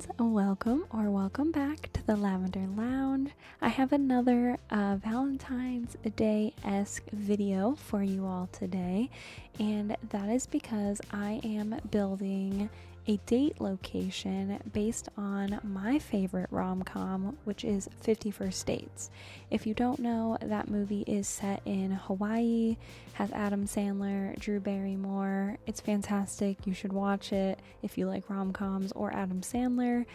friends, welcome back to the Lavender Lounge. I have another Valentine's Day-esque video for you all today, and that is because I am building a date location based on my favorite rom-com, which is 50 First Dates. If you don't know, that movie is set in Hawaii, has Adam Sandler, Drew Barrymore. It's fantastic. You should watch it if you like rom-coms or Adam Sandler.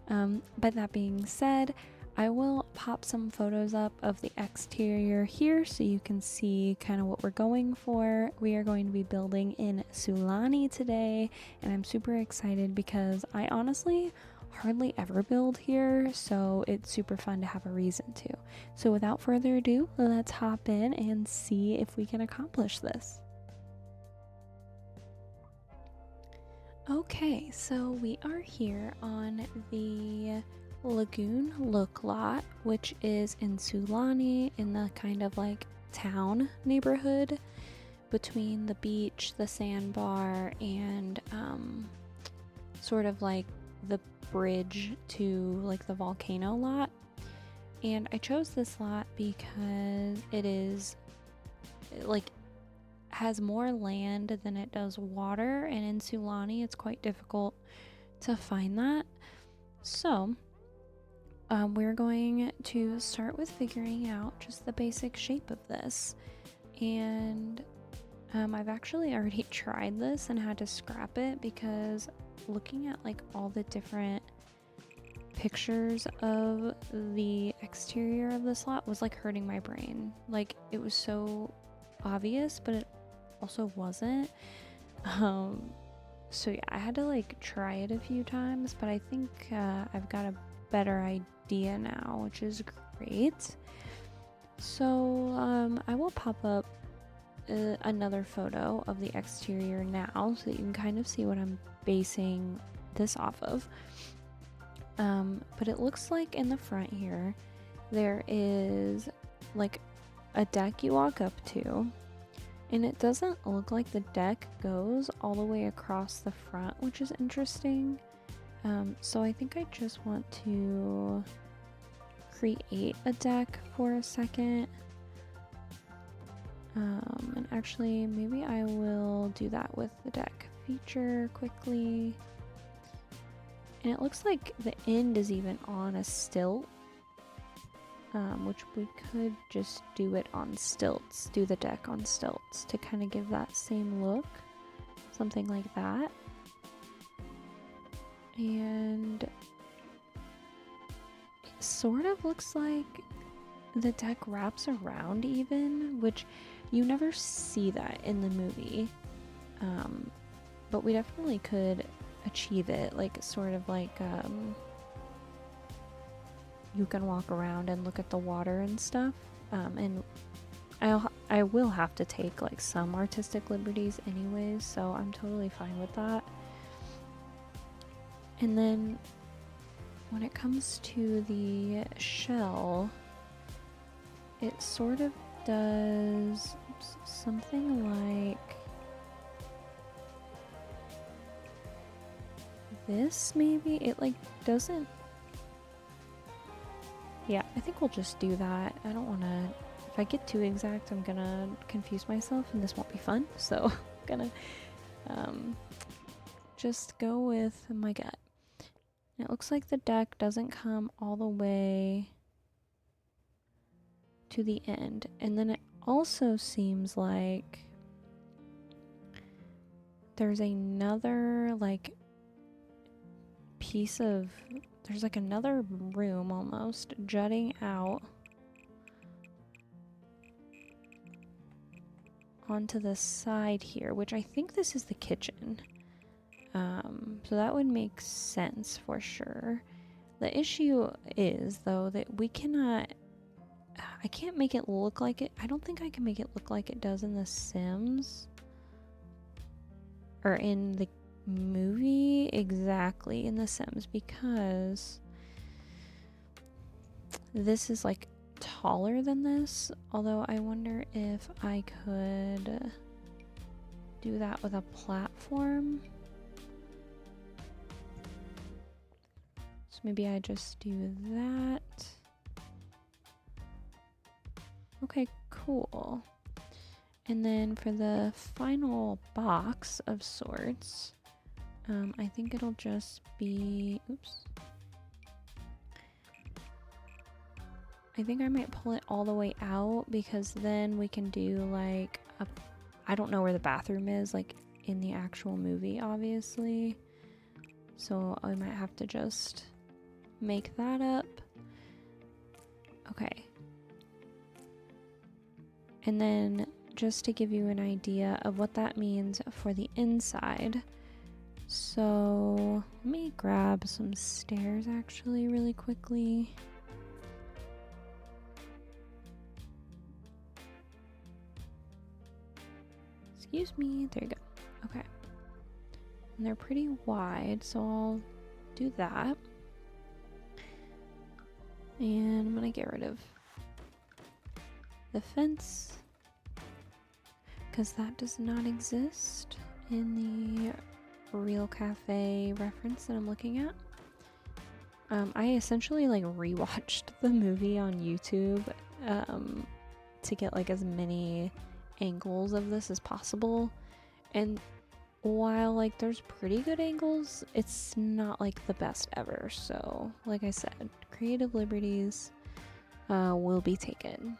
But that being said, I will pop some photos up of the exterior here so you can see kind of what we're going for. We are going to be building in Sulani today, and I'm super excited because I honestly hardly ever build here, so it's super fun to have a reason to. So without further ado, let's hop in and see if we can accomplish this. Okay, so we are here on the Lagoon Look lot, which is in Sulani, in the kind of like town neighborhood between the beach, the sandbar, and sort of like the bridge to like the volcano lot. And I chose this lot because it is like has more land than it does water, and in Sulani it's quite difficult to find that. So we're going to start with figuring out just the basic shape of this, and I've actually already tried this and had to scrap it because looking at like all the different pictures of the exterior of this lot was like hurting my brain. Like it was so obvious, but it also wasn't. So yeah, I had to like try it a few times, but I think I've got a better idea now, which is great. So I will pop up another photo of the exterior now so that you can kind of see what I'm basing this off of. But it looks like in the front here there is like a deck you walk up to, and it doesn't look like the deck goes all the way across the front, which is interesting. So I think I just want to create a deck for a second. And actually, maybe I will do that with the deck feature quickly. And it looks like the end is even on a stilt, which we could just do it on stilts, do the deck on stilts to kind of give that same look, something like that. And it sort of looks like the deck wraps around even, which you never see that in the movie. But we definitely could achieve it, like sort of like you can walk around and look at the water and stuff. And I will have to take like some artistic liberties anyways, so I'm totally fine with that. And then when it comes to the shell, it sort of does something like this, maybe? It like doesn't... Yeah, I think we'll just do that. I don't want to... If I get too exact, I'm gonna confuse myself and this won't be fun. So I'm gonna just go with my gut. And it looks like the deck doesn't come all the way to the end. And then it also seems like there's another like piece of... There's like another room almost jutting out onto the side here, which I think this is the kitchen. So that would make sense for sure. The issue is though that we cannot... I can't make it look like it... I don't think I can make it look like it does in The Sims. Or in the movie exactly in The Sims, because this is like taller than this. Although I wonder if I could do that with a platform. So maybe I just do that. Okay, cool. And then for the final box of sorts, I think it'll just be, oops. I think I might pull it all the way out because then we can do like I don't know where the bathroom is, like in the actual movie, obviously. So I might have to just make that up. Okay. And then just to give you an idea of what that means for the inside. So let me grab some stairs actually really quickly. Excuse me, there you go. Okay. And they're pretty wide, so I'll do that. And I'm gonna get rid of the fence because that does not exist in the Real Cafe reference that I'm looking at. I essentially like rewatched the movie on YouTube to get like as many angles of this as possible, and while like there's pretty good angles, it's not like the best ever. So like I said, creative liberties will be taken.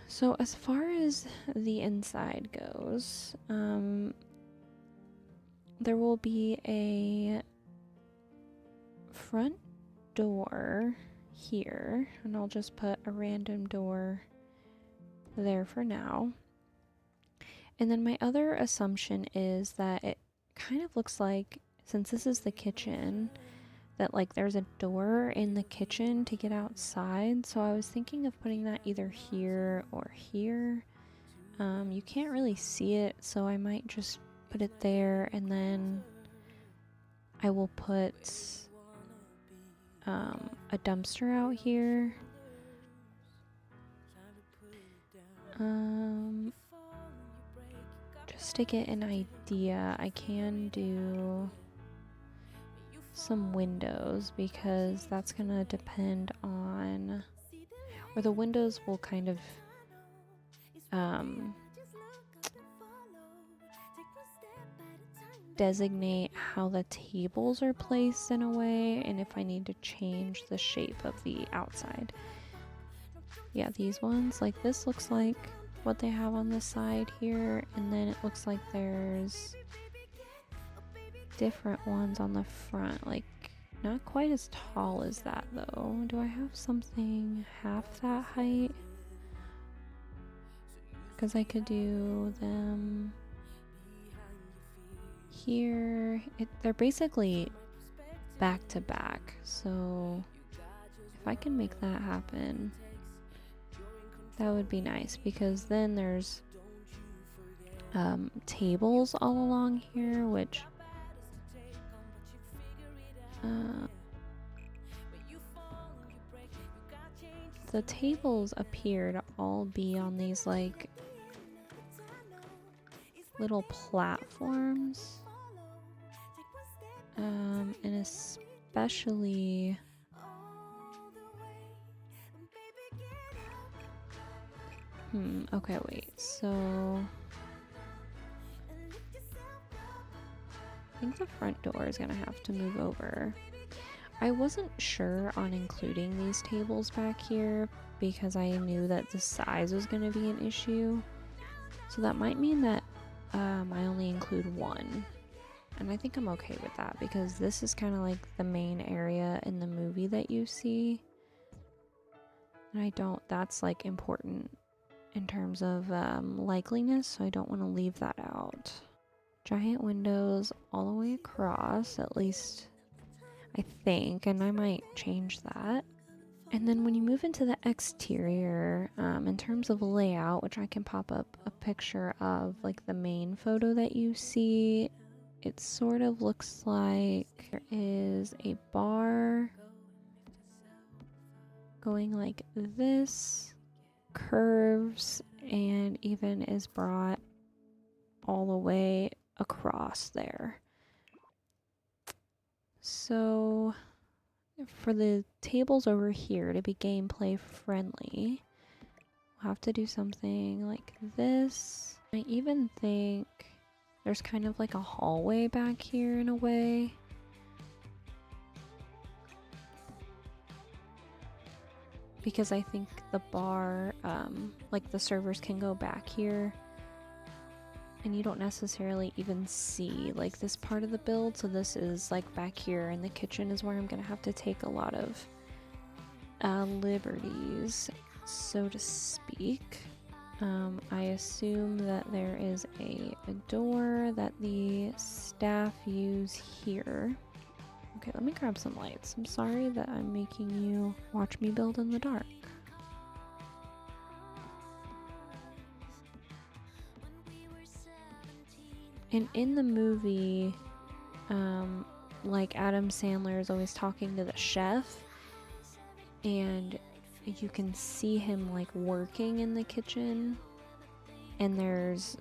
So as far as the inside goes, there will be a front door here, and I'll just put a random door there for now. And then my other assumption is that it kind of looks like, since this is the kitchen, that like there's a door in the kitchen to get outside. So I was thinking of putting that either here or here. You can't really see it, so I might just put it there, and then I will put a dumpster out here. Just to get an idea, I can do some windows because that's gonna depend on, or the windows will kind of designate how the tables are placed in a way, and if I need to change the shape of the outside. Yeah, these ones, like this looks like what they have on the side here, and then it looks like there's different ones on the front, like not quite as tall as that though. Do I have something half that height? Because I could do them here. They're basically back to back, so if I can make that happen, that would be nice, because then there's tables all along here, which the tables appear to all be on these like little platforms, and especially okay, wait, so I think the front door is gonna have to move over. I wasn't sure on including these tables back here because I knew that the size was gonna be an issue, so that might mean that I only include one, and I think I'm okay with that because this is kind of like the main area in the movie that you see, and that's like important in terms of likeliness, so I don't want to leave that out. Giant windows all the way across, at least I think, and I might change that. And then when you move into the exterior, in terms of layout, which I can pop up a picture of like the main photo that you see, it sort of looks like there is a bar going like this, curves, and even is brought all the way across there. So for the tables over here to be gameplay friendly, we'll have to do something like this. I even think there's kind of like a hallway back here in a way. Because I think the bar, like the servers can go back here and you don't necessarily even see like this part of the build. So this is like back here, and the kitchen is where I'm gonna have to take a lot of liberties, so to speak. I assume that there is a door that the staff use here. Okay, let me grab some lights. I'm sorry that I'm making you watch me build in the dark. And in the movie, like Adam Sandler is always talking to the chef, and you can see him like working in the kitchen, and there's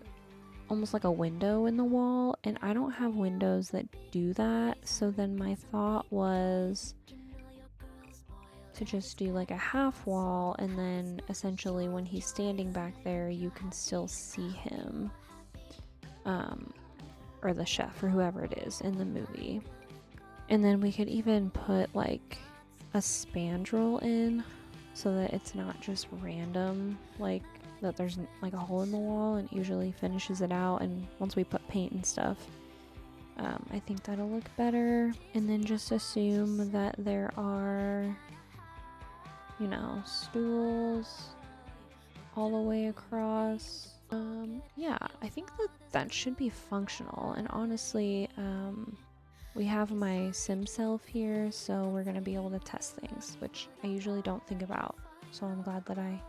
almost like a window in the wall, and I don't have windows that do that. So then my thought was to just do like a half wall, and then essentially when he's standing back there you can still see him, or the chef or whoever it is in the movie. And then we could even put like a spandrel in so that it's not just random, like that there's like a hole in the wall, and it usually finishes it out. And once we put paint and stuff, I think that'll look better. And then just assume that there are, you know, stools all the way across. Yeah, I think that that should be functional. And honestly, we have my sim self here, so we're gonna be able to test things, which I usually don't think about. So I'm glad that I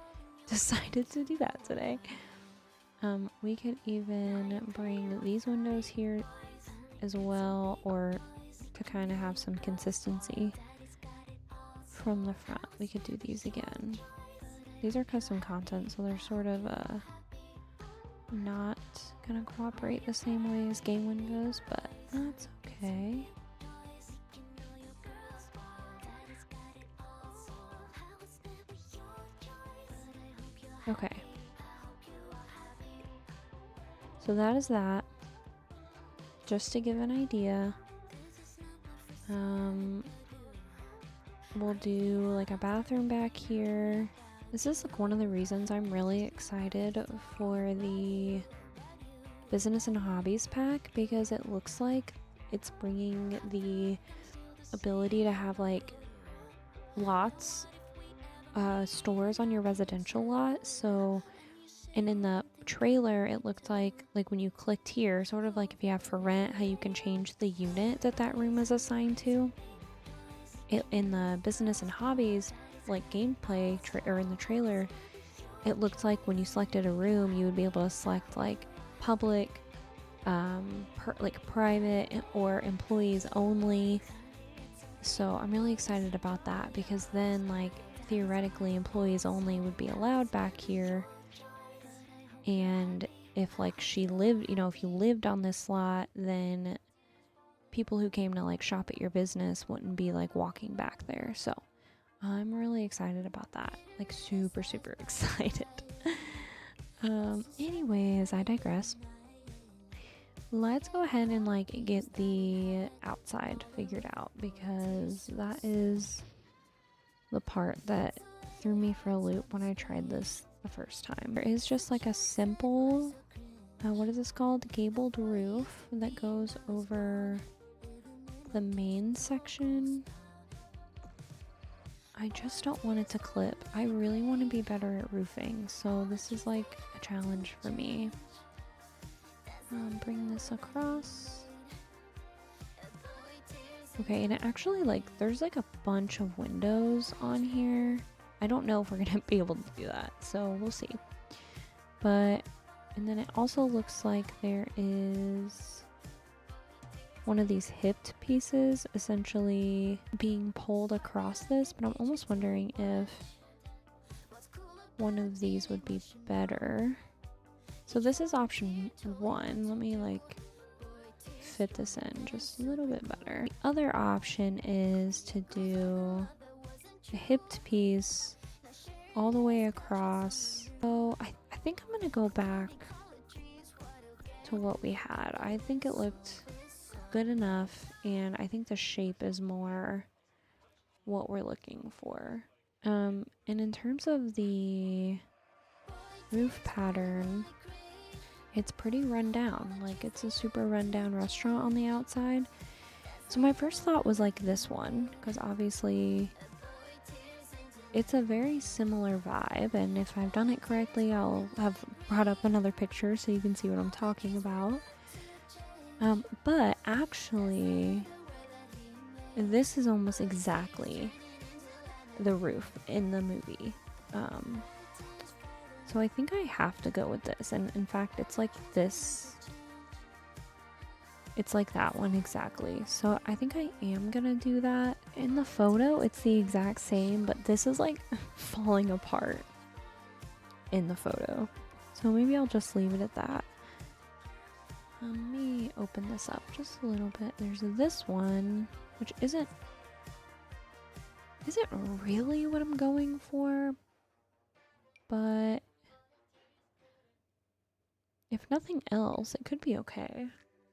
decided to do that today. We could even bring these windows here as well, or to kind of have some consistency from the front. We could do these again. These are custom content, so they're sort of not gonna cooperate the same way as game windows, but that's okay. Okay. So that is that. Just to give an idea, we'll do like a bathroom back here. This is like one of the reasons I'm really excited for the business and hobbies pack, because it looks like it's bringing the ability to have like lots, stores on your residential lot. So, and in the trailer it looked like when you clicked here, sort of like if you have for rent, how you can change the unit that that room is assigned to. It, in the business and hobbies like gameplay or in the trailer, it looked like when you selected a room you would be able to select like public, like private, or employees only. So I'm really excited about that, because then like theoretically employees only would be allowed back here. And if like she lived, you know, if you lived on this lot, then people who came to like shop at your business wouldn't be like walking back there. So I'm really excited about that, like super excited. Anyways, I digress. Let's go ahead and like get the outside figured out, because that is the part that threw me for a loop when I tried this the first time. There is just like a simple, what is this called? Gabled roof that goes over the main section. I just don't want it to clip. I really want to be better at roofing, so this is like a challenge for me. Bring this across. Okay, and it actually, like, there's like a bunch of windows on here. I don't know if we're gonna be able to do that, so we'll see. But, and then it also looks like there is one of these hipped pieces essentially being pulled across this, but I'm almost wondering if one of these would be better. So this is option 1. Let me like fit this in just a little bit better. The other option is to do a hipped piece all the way across. So I think I'm gonna go back to what we had. I think it looked good enough, and I think the shape is more what we're looking for. And in terms of the roof pattern, it's pretty run down. Like, it's a super rundown restaurant on the outside. So my first thought was like this one, because obviously it's a very similar vibe, and if I've done it correctly, I'll have brought up another picture so you can see what I'm talking about. But actually, this is almost exactly the roof in the movie. So I think I have to go with this, and in fact it's like this. It's like that one exactly. So I think I am gonna do that. In the photo it's the exact same, but this is like falling apart in the photo. So maybe I'll just leave it at that. Let me open this up just a little bit. There's this one, which isn't really what I'm going for, but if nothing else, it could be okay.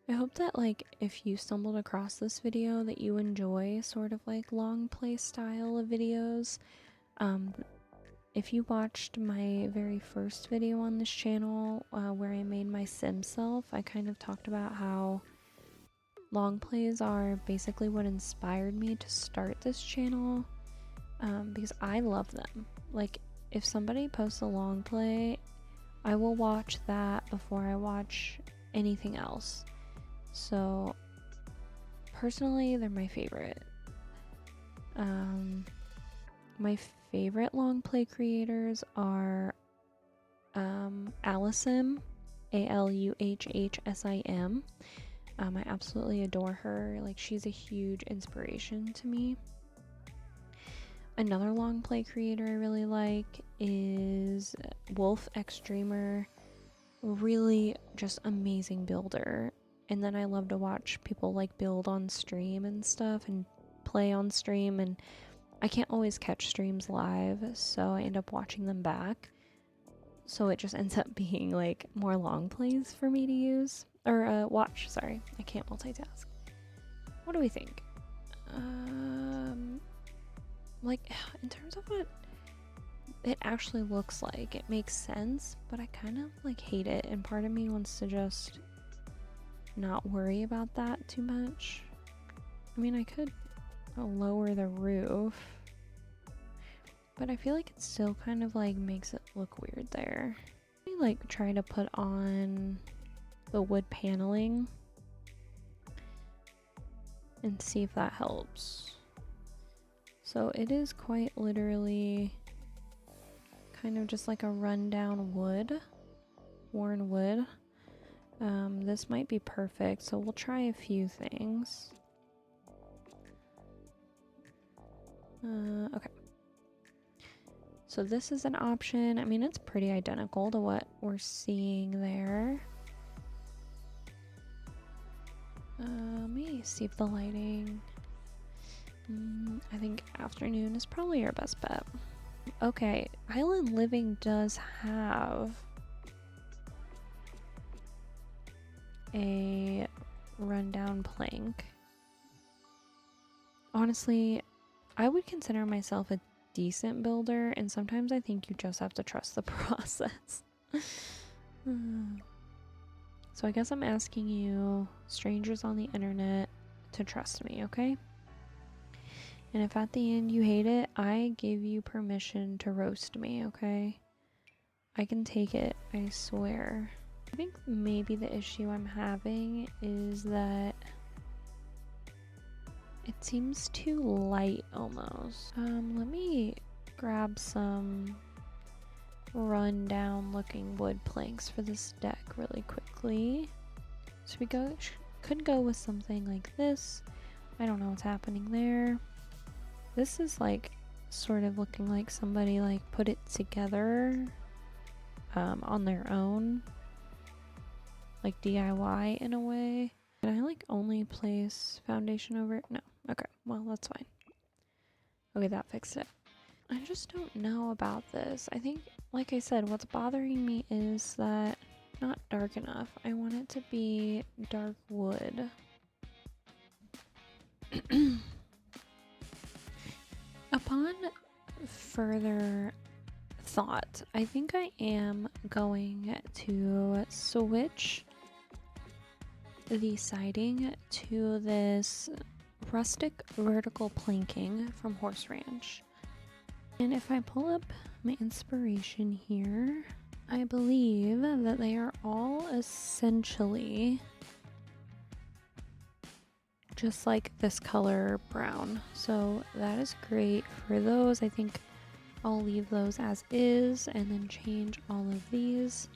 I hope that, like, if you stumbled across this video, that you enjoy sort of like long play style of videos. If you watched my very first video on this channel, where I made my sim self, I kind of talked about how long plays are basically what inspired me to start this channel, because I love them. Like, if somebody posts a long play, I will watch that before I watch anything else. So personally, they're my favorite. My favorite long play creators are Aluhsim, Aluhhsim. I absolutely adore her. Like, she's a huge inspiration to me. Another long play creator I really like is Wolf X Dreamer. Really just amazing builder. And then I love to watch people like build on stream and stuff and play on stream, and I can't always catch streams live, so I end up watching them back. So it just ends up being like more long plays for me to use or watch. Sorry, I can't multitask. What do we think? Like, in terms of what it actually looks like, it makes sense, but I kind of like hate it, and part of me wants to just not worry about that too much. I mean, I could lower the roof, but I feel like it still kind of like makes it look weird there. I like try to put on the wood paneling and see if that helps. So it is quite literally kind of just like a rundown wood, worn wood. This might be perfect, so we'll try a few things. Okay. So this is an option. I mean, it's pretty identical to what we're seeing there. Let me see if the lighting... I think afternoon is probably our best bet. Okay, Island Living does have a rundown plank. Honestly, I would consider myself a decent builder, and sometimes I think you just have to trust the process. So I guess I'm asking you, strangers on the internet, to trust me, okay? And if at the end you hate it, I give you permission to roast me, okay? I can take it, I swear. I think maybe the issue I'm having is that it seems too light almost. Let me grab some rundown looking wood planks for this deck really quickly. So we could go with something like this. I don't know what's happening there. This is like sort of looking like somebody like put it together on their own, like DIY in a way. Can I like only place foundation over it? No. Okay, well that's fine. Okay, that fixed it. I just don't know about this. I think, like I said, what's bothering me is that not dark enough. I want it to be dark wood. Upon further thought, I think I am going to switch the siding to this rustic vertical planking from Horse Ranch. And if I pull up my inspiration here, I believe that they are all essentially just like this color brown. So that is great for those. I think I'll leave those as is and then change all of these.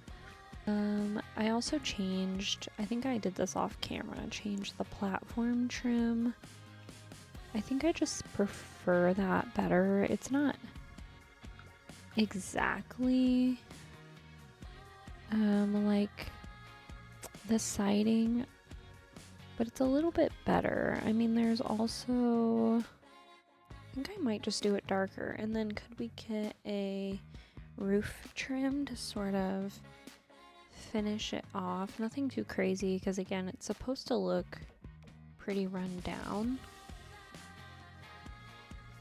I also changed, I think I did this off camera, changed the platform trim. I think I just prefer that better. It's not exactly like the siding, but it's a little bit better. I mean, there's also, I think I might just do it darker. And then could we get a roof trim to sort of finish it off? Nothing too crazy, because again, it's supposed to look pretty run down.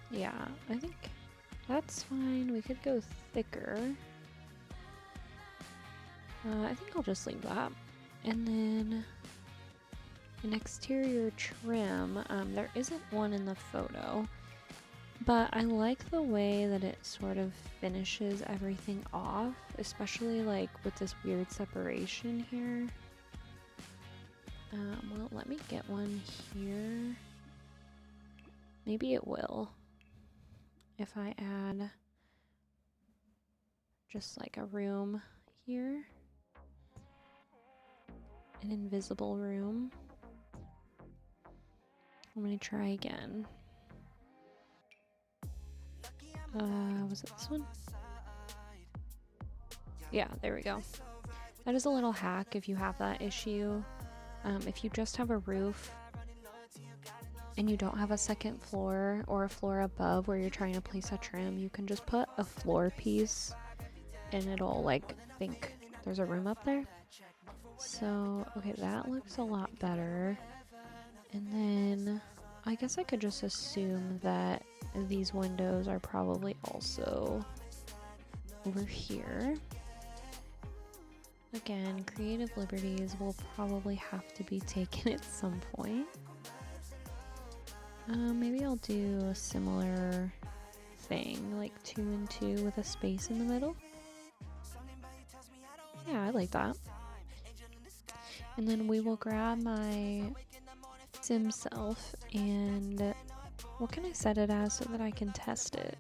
Yeah, I think that's fine. We could go thicker. I think I'll just leave that. And then an exterior trim. There isn't one in the photo, but I like the way that it sort of finishes everything off, especially like with this weird separation here. Well, let me get one here. Maybe it will if I add just like a room here, an invisible room. I'm gonna try again. Was it this one? Yeah, there we go. That is a little hack if you have that issue. If you just have a roof and you don't have a second floor or a floor above where you're trying to place a trim, you can just put a floor piece and it'll like think there's a room up there. So, okay, that looks a lot better. And then I guess I could just assume that these windows are probably also over here. Again, creative liberties will probably have to be taken at some point. Maybe I'll do a similar thing, like 2 and 2 with a space in the middle. Yeah, I like that. And then we will grab my sim self and what can I set it as so that I can test it?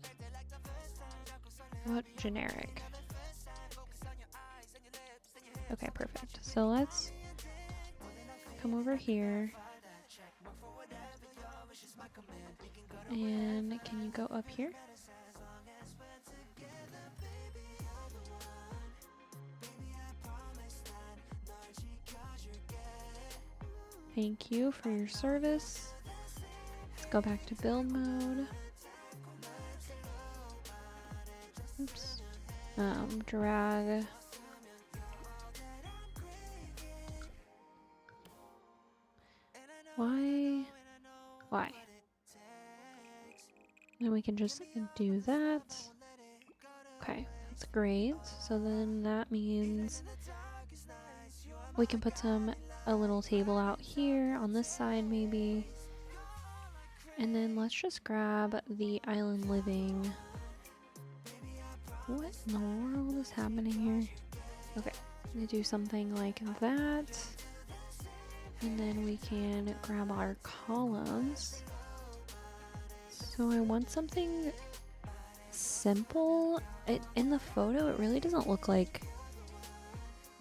What generic? Okay, perfect. So let's come over here. And can you go up here? Thank you for your service. Let's go back to build mode. Oops. Drag. Why? Then we can just do that. Okay, that's great. So then that means we can put a little table out here on this side maybe. And then let's just grab the island living. What in the world is happening here? Okay, I'm gonna do something like that. And then we can grab our columns. So I want something simple. In the photo, it really doesn't look like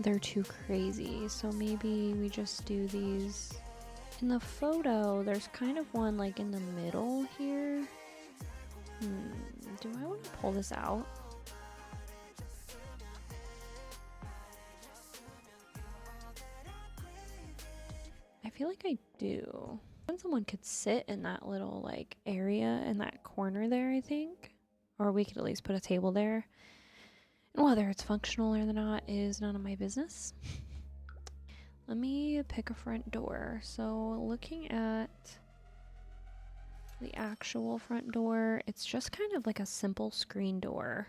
they're too crazy. So maybe we just do these. In the photo, there's kind of one like in the middle here. Do I want to pull this out? I feel like I do. When someone could sit in that little like area in that corner there, I think. Or we could at least put a table there. And whether it's functional or not is none of my business. Let me pick a front door. So looking at the actual front door, it's just kind of like a simple screen door.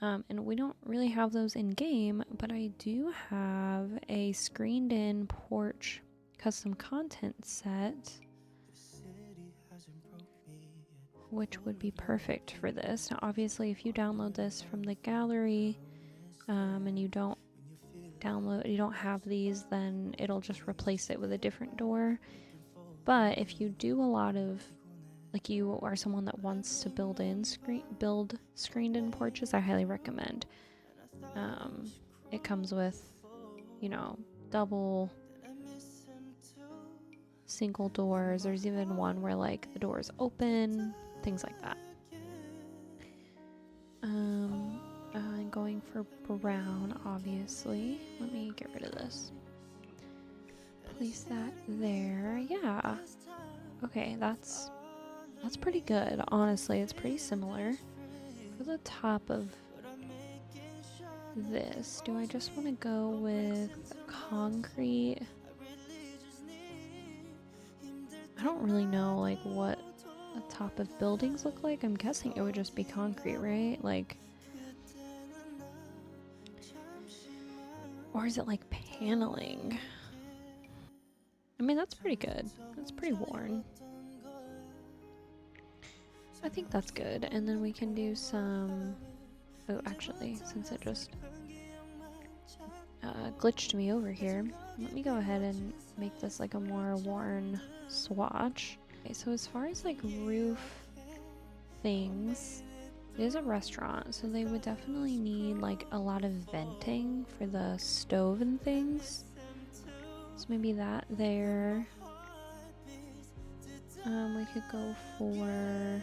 And we don't really have those in game, but I do have a screened in porch custom content set, which would be perfect for this. Now, obviously, if you download this from the gallery, and you don't have these, then it'll just replace it with a different door. But if you do a lot of, like you are someone that wants to build screened in porches, I highly recommend. It comes with, you know, double, single doors. There's even one where like the doors open, things like that. I'm going for brown, obviously. Let me get rid of this. Place that there. Yeah. Okay, that's pretty good, honestly. It's pretty similar. For the top of this, do I just want to go with concrete? I don't really know like what the top of buildings look like. I'm guessing it would just be concrete, right? Like, or is it like paneling? I mean, that's pretty good. That's pretty worn. I think that's good. And then we can do some... Oh, actually, since it just glitched me over here, let me go ahead and make this like a more worn swatch. Okay, so as far as like roof things, it is a restaurant, so they would definitely need like a lot of venting for the stove and things. So maybe that there. We could go for,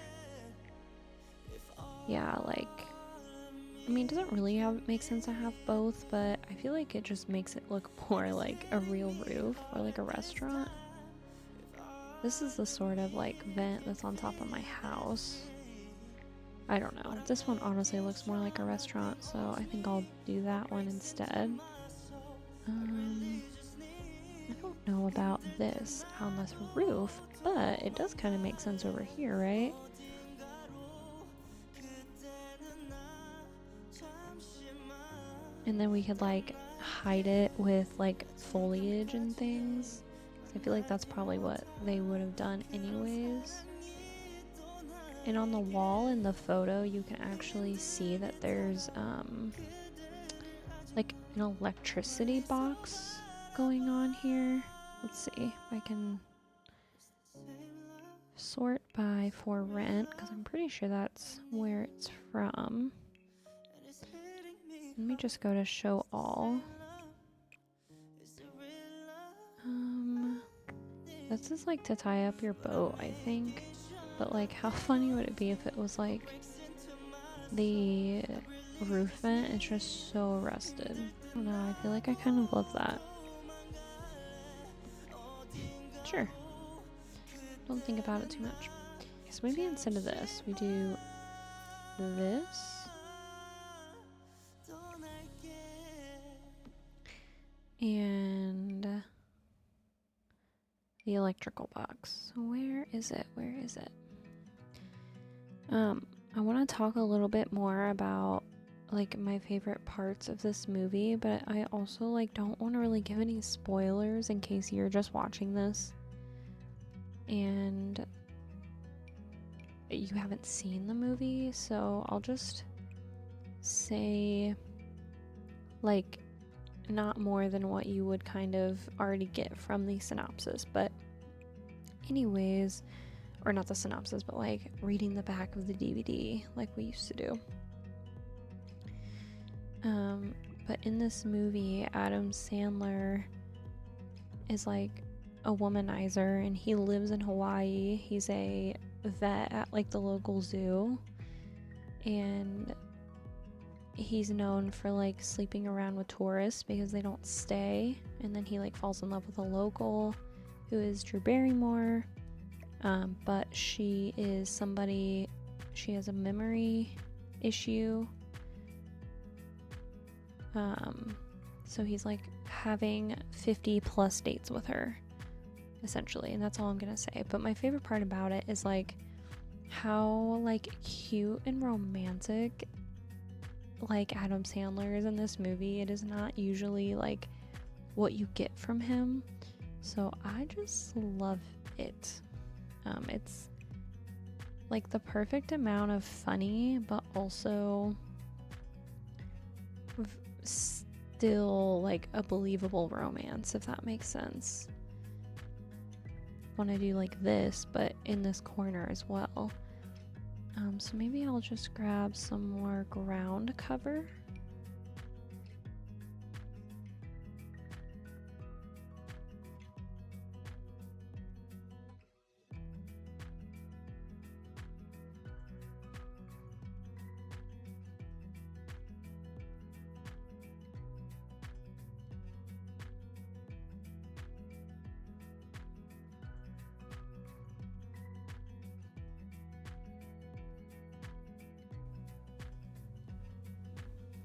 yeah, like, I mean, it doesn't really make sense to have both, but I feel like it just makes it look more like a real roof or like a restaurant. This is the sort of like vent that's on top of my house. I don't know. This one honestly looks more like a restaurant, so I think I'll do that one instead. I don't know about this on this roof, but it does kind of make sense over here, right? And then we could like hide it with like foliage and things. I feel like that's probably what they would have done anyways. And on the wall in the photo, you can actually see that there's like an electricity box going on here. Let's see if I can sort by for rent, because I'm pretty sure that's where it's from. Let me just go to show all. This is like to tie up your boat, I think. But like, how funny would it be if it was like the roof vent is just so rusted? I don't know, I feel like I kind of love that. Sure. Don't think about it too much. Okay, so maybe instead of this, we do this. And the electrical box. So where is it? Where is it? I want to talk a little bit more about like my favorite parts of this movie, but I also like don't want to really give any spoilers in case you're just watching this and you haven't seen the movie. So I'll just say like not more than what you would kind of already get from the synopsis, but anyways, or not the synopsis, but like reading the back of the DVD like we used to do. But in this movie, Adam Sandler is like a womanizer and he lives in Hawaii. He's a vet at like the local zoo, and he's known for like sleeping around with tourists because they don't stay, and then he like falls in love with a local, who is Drew Barrymore, but she is somebody, she has a memory issue. So he's like having 50 plus dates with her, essentially, and that's all I'm gonna say. But my favorite part about it is like how like cute and romantic like Adam Sandler is in this movie. It is not usually like what you get from him, so I just love it. It's like the perfect amount of funny, but also still like a believable romance, if that makes sense. Want to do like this, but in this corner as well. So maybe I'll just grab some more ground cover.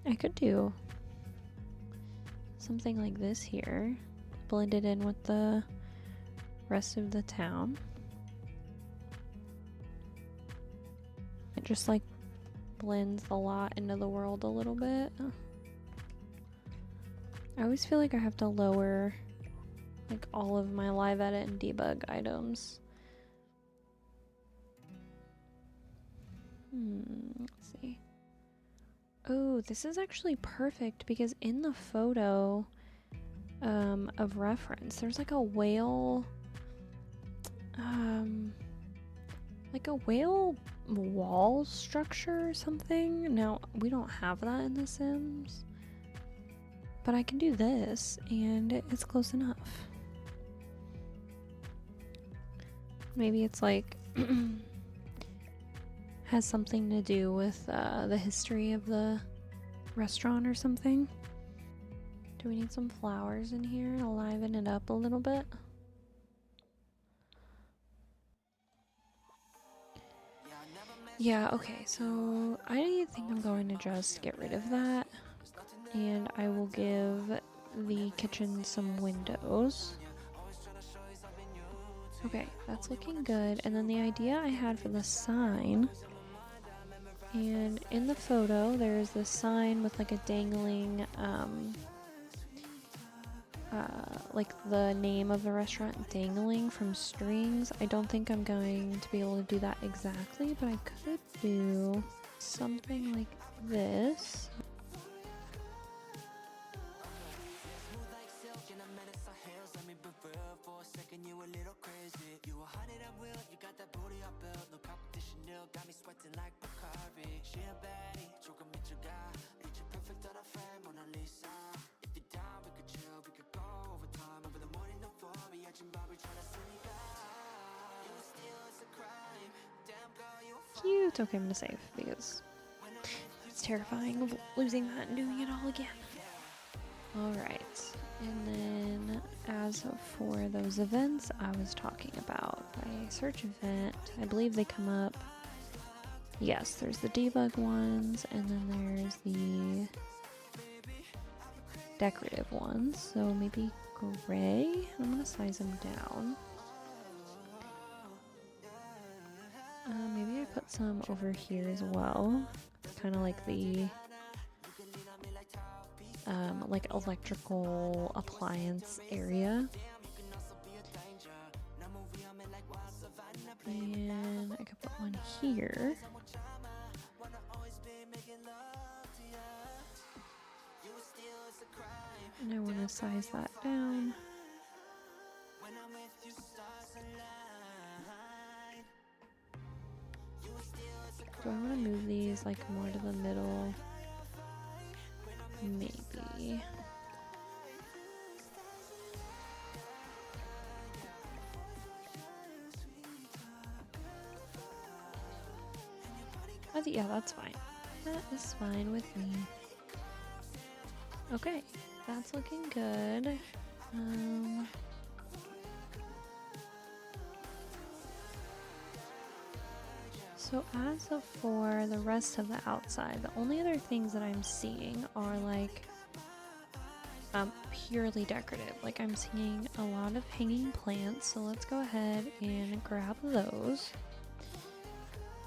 I could do something like this here, blend it in with the rest of the town. It just like blends the lot into the world a little bit. I always feel like I have to lower like all of my live edit and debug items. Let's see. Oh, this is actually perfect because in the photo of reference, there's like a whale, like a whale wall structure or something. Now, we don't have that in The Sims, but I can do this and it's close enough. Maybe it's like has something to do with the history of the restaurant or something. Do we need some flowers in here to liven it up a little bit? Yeah, okay, so I think I'm going to just get rid of that, and I will give the kitchen some windows. Okay, that's looking good. And then the idea I had for the sign, and in the photo there's this sign with like a dangling like the name of the restaurant dangling from strings. I don't think I'm going to be able to do that exactly, but I could do something like this. Cute. Okay, I'm gonna save because it's terrifying of losing that and doing it all again. Alright, and then as for those events I was talking about, by search event, I believe they come up. Yes, there's the debug ones, and then there's the decorative ones. So maybe gray. I'm gonna size them down. Maybe I put some over here as well. It's kind of like the like electrical appliance area. And I could put one here. And I want to size that down. Do I want to move these like more to the middle? Maybe. Yeah, that's fine. That is fine with me. Okay, that's looking good. So as of for the rest of the outside, the only other things that I'm seeing are like purely decorative. Like I'm seeing a lot of hanging plants, so let's go ahead and grab those.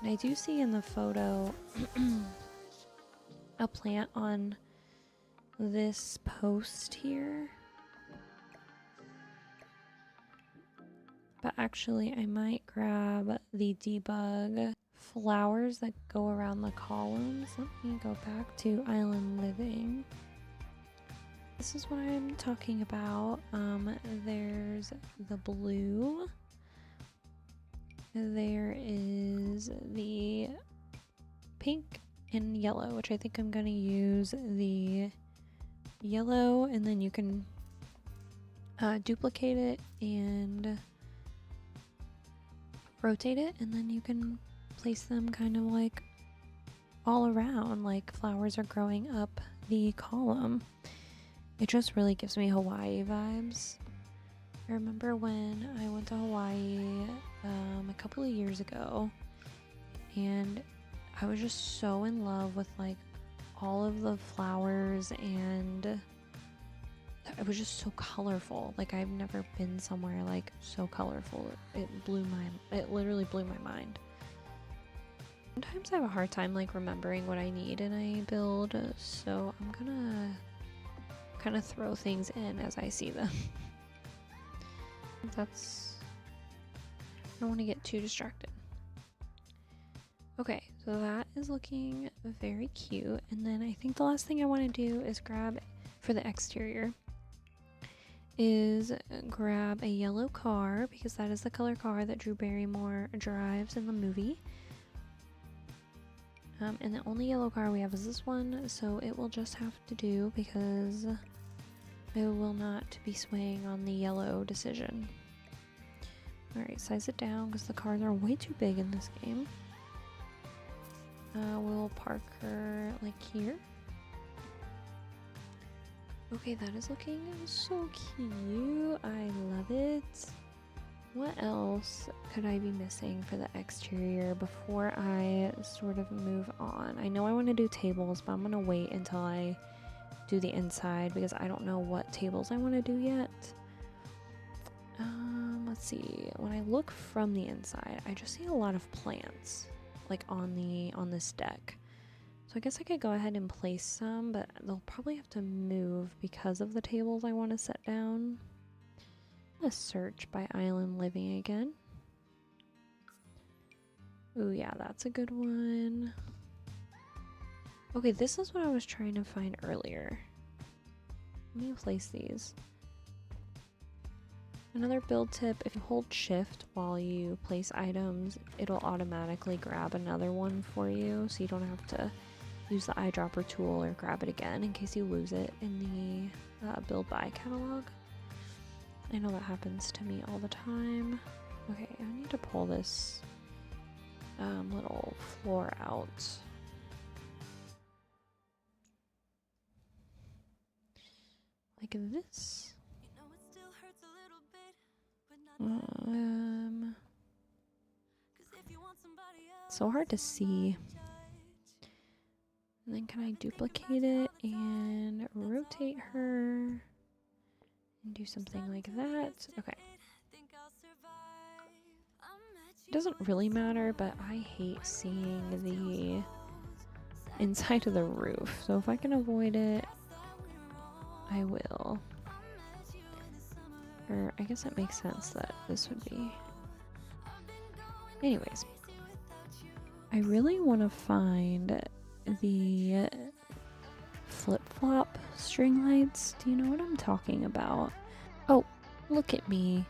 And I do see in the photo a plant on this post here. But actually I might grab the debug flowers that go around the columns. Let me go back to Island Living. This is what I'm talking about. There's the blue. There is the pink and yellow, which I think I'm going to use the yellow, and then you can duplicate it and rotate it, and then you can place them kind of like all around, like flowers are growing up the column. It just really gives me Hawaii vibes. I remember when I went to Hawaii a couple of years ago, and I was just so in love with like all of the flowers, and it was just so colorful. Like I've never been somewhere like so colorful. It literally blew my mind. Sometimes I have a hard time like remembering what I need in a build, so I'm gonna kind of throw things in as I see them. I don't want to get too distracted. Okay, so that is looking very cute. And then I think the last thing I want to do is grab, for the exterior, is grab a yellow car, because that is the color car that Drew Barrymore drives in the movie. And the only yellow car we have is this one, so it will just have to do because I will not be swaying on the yellow decision. Alright, size it down because the cars are way too big in this game. We'll park her like here. Okay, that is looking so cute. I love it. What else could I be missing for the exterior before I sort of move on? I know I want to do tables, but I'm going to wait until I do the inside because I don't know what tables I want to do yet. Let's see. When I look from the inside, I just see a lot of plants like on this deck. So I guess I could go ahead and place some, but they'll probably have to move because of the tables I want to set down. I'm gonna search by Island Living again. Ooh, yeah, that's a good one. Okay, this is what I was trying to find earlier. Let me place these. Another build tip, if you hold shift while you place items, it'll automatically grab another one for you, so you don't have to use the eyedropper tool or grab it again in case you lose it in the build by catalog. I know that happens to me all the time. Okay, I need to pull this little floor out. Like this. So hard to see. And then can I duplicate it and rotate her and do something like that? Okay. It doesn't really matter, but I hate seeing the inside of the roof. So if I can avoid it, I will. Or I guess it makes sense that this would be. Anyways, I really want to find the flip-flop string lights. Do you know what I'm talking about? Oh, look at me.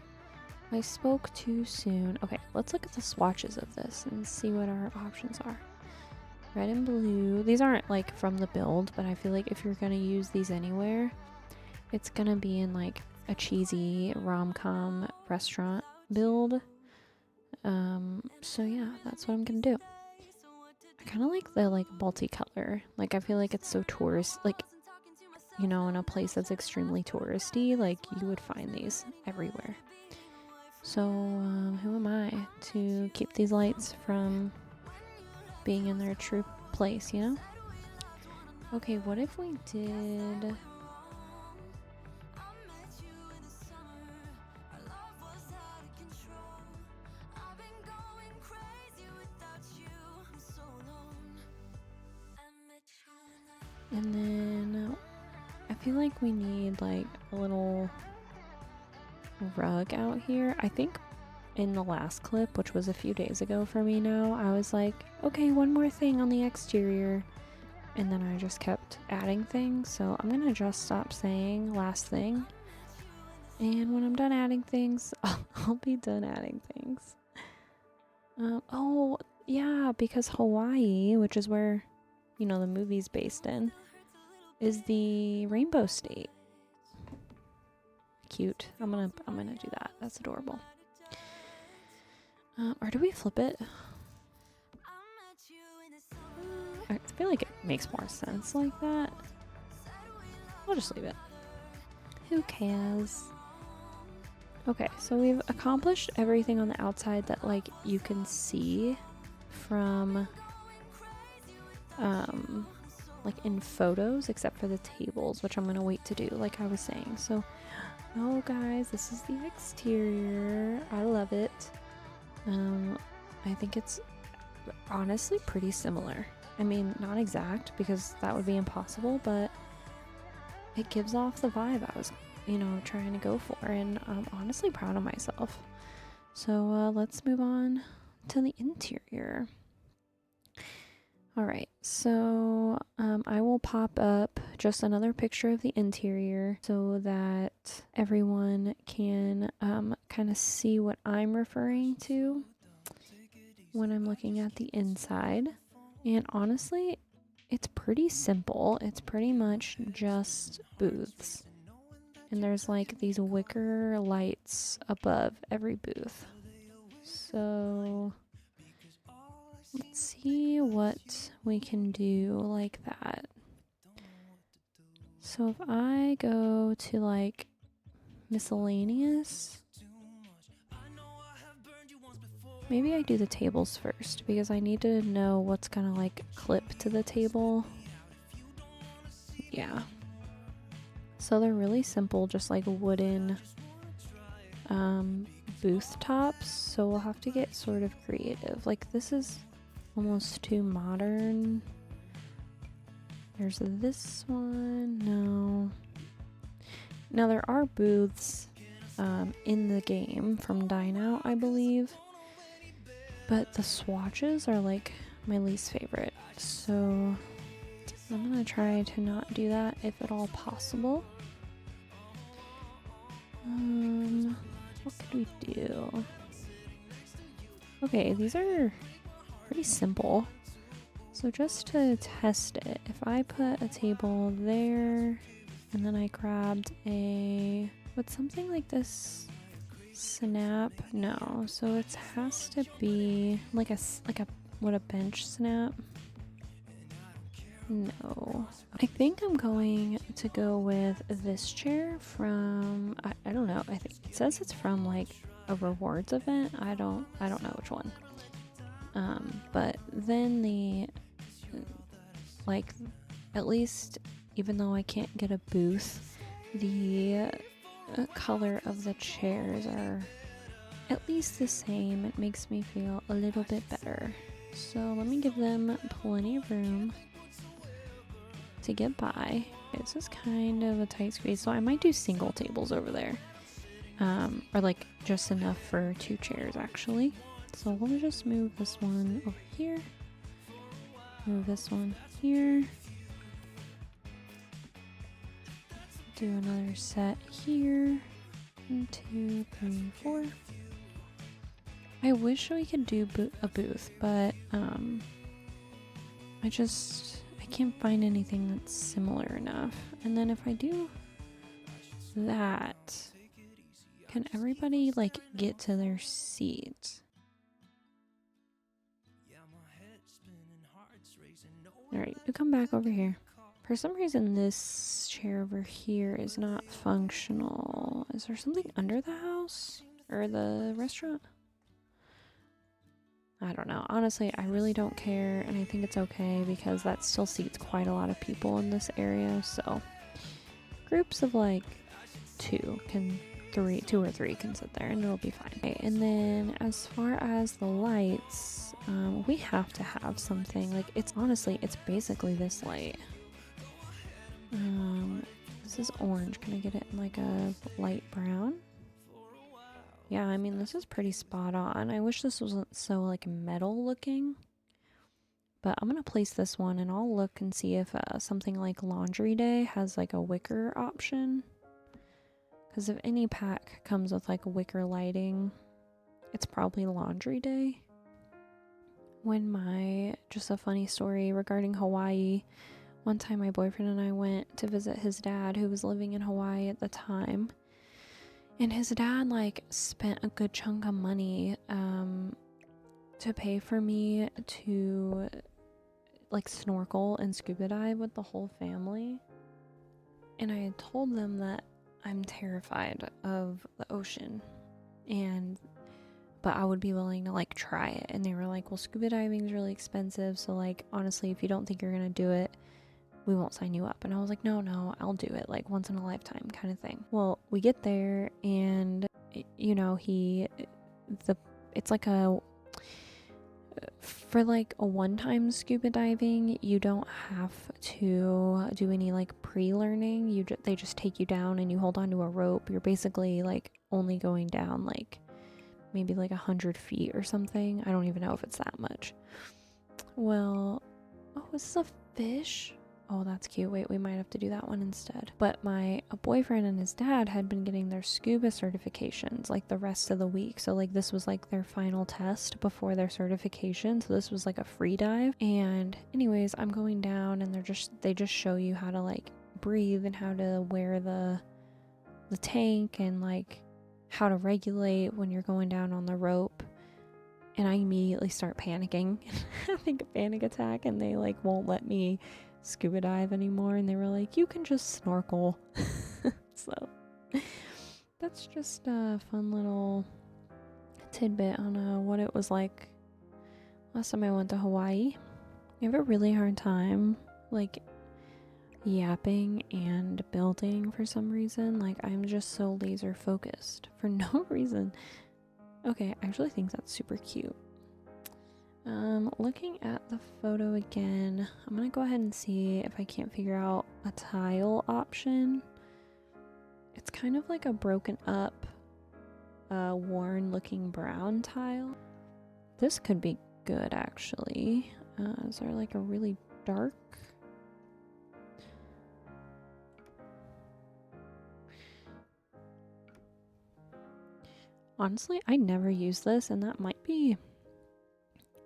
I spoke too soon. Okay, let's look at the swatches of this and see what our options are. Red and blue. These aren't like from the build, but I feel like if you're gonna use these anywhere, it's gonna be in like a cheesy rom-com restaurant build. So yeah, that's what I'm gonna do. I kind of like the like multicolor. Like I feel like it's so tourist, like, you know, in a place that's extremely touristy, like you would find these everywhere. So who am I to keep these lights from being in their true place, you know? Okay, what if we did... And then I feel like we need like a little rug out here. I think in the last clip, which was a few days ago for me now, I was like, okay, one more thing on the exterior. And then I just kept adding things. So I'm gonna just stop saying last thing. And when I'm done adding things, I'll be done adding things. Oh, yeah, because Hawaii, which is where, you know, the movie's based in, is the rainbow state. Cute. I'm gonna do that. That's adorable. Or do we flip it? I feel like it makes more sense like that. I'll just leave it. Who cares? Okay, so we've accomplished everything on the outside that like you can see from like in photos, except for the tables, which I'm gonna wait to do like I was saying. So oh guys, this is the exterior. I love it. I think it's honestly pretty similar. I mean, not exact because that would be impossible, but it gives off the vibe I was, you know, trying to go for, and I'm honestly proud of myself. So let's move on to the interior. Alright, so I will pop up just another picture of the interior so that everyone can kind of see what I'm referring to when I'm looking at the inside. And honestly, it's pretty simple. It's pretty much just booths. And there's like these wicker lights above every booth. So let's see what we can do like that. So if I go to like miscellaneous, maybe I do the tables first because I need to know what's gonna like clip to the table. Yeah. So they're really simple, just like wooden booth tops. So we'll have to get sort of creative. Like this is almost too modern. There's this one. No. Now there are booths in the game from Dine Out, I believe. But the swatches are like my least favorite. So I'm gonna try to not do that if at all possible. What could we do? Okay, these are pretty simple. So just to test it, if I put a table there and then I grabbed would something like this snap? No, so it has to be like would a bench snap? No. I think I'm going to go with this chair from, I don't know, I think it says it's from like a rewards event. I don't know which one. But then like, at least, even though I can't get a booth, the color of the chairs are at least the same. It makes me feel a little bit better. So let me give them plenty of room to get by. This is kind of a tight squeeze, so I might do single tables over there. Or like just enough for 2 chairs actually. So we'll just move this one over here. Move this one here. Do another set here. 1, 2, 3, 4. I wish we could do a booth, but I can't find anything that's similar enough. And then if I do that, can everybody like get to their seat? Alright, you come back over here. For some reason this chair over here is not functional. Is there something under the house? Or the restaurant? I don't know. Honestly, I really don't care, and I think it's okay because that still seats quite a lot of people in this area. So groups of like two or three can sit there and it'll be fine. Okay, and then as far as the lights, we have to have something. Like, it's basically this light. This is orange. Can I get it in like a light brown? Yeah, I mean, this is pretty spot on. I wish this wasn't so like metal looking. But I'm going to place this one and I'll look and see if something like Laundry Day has like a wicker option. Because if any pack comes with like wicker lighting, it's probably Laundry Day. Just a funny story regarding Hawaii. One time my boyfriend and I went to visit his dad who was living in Hawaii at the time. And his dad like spent a good chunk of money to pay for me to like snorkel and scuba dive with the whole family. And I had told them that I'm terrified of the ocean but I would be willing to like try it. And they were like, well, scuba diving is really expensive, so like honestly, if you don't think you're gonna do it, we won't sign you up. And I was like, no, I'll do it, like once in a lifetime kind of thing. Well, we get there and you know, it's like for like a one-time scuba diving, you don't have to do any like pre-learning. They just take you down and you hold onto a rope. You're basically like only going down like maybe like 100 feet or something. I don't even know if it's that much. Well, oh, is this a fish? Oh, that's cute. Wait, we might have to do that one instead. But my boyfriend and his dad had been getting their scuba certifications like the rest of the week. So like this was like their final test before their certification. So this was like a free dive. And anyways, I'm going down and they just show you how to like breathe and how to wear the tank and like how to regulate when you're going down on the rope. And I immediately start panicking, having a panic attack, and they like won't let me scuba dive anymore, and they were like, you can just snorkel. So that's just a fun little tidbit on what it was like last time I went to Hawaii. I have a really hard time like yapping and building for some reason. Like, I'm just so laser focused for no reason. Okay, I actually think that's super cute. Looking at the photo again, I'm gonna go ahead and see if I can't figure out a tile option. It's kind of like a broken up, worn looking brown tile. This could be good actually. Is there like a really dark? Honestly, I never use this, and that might be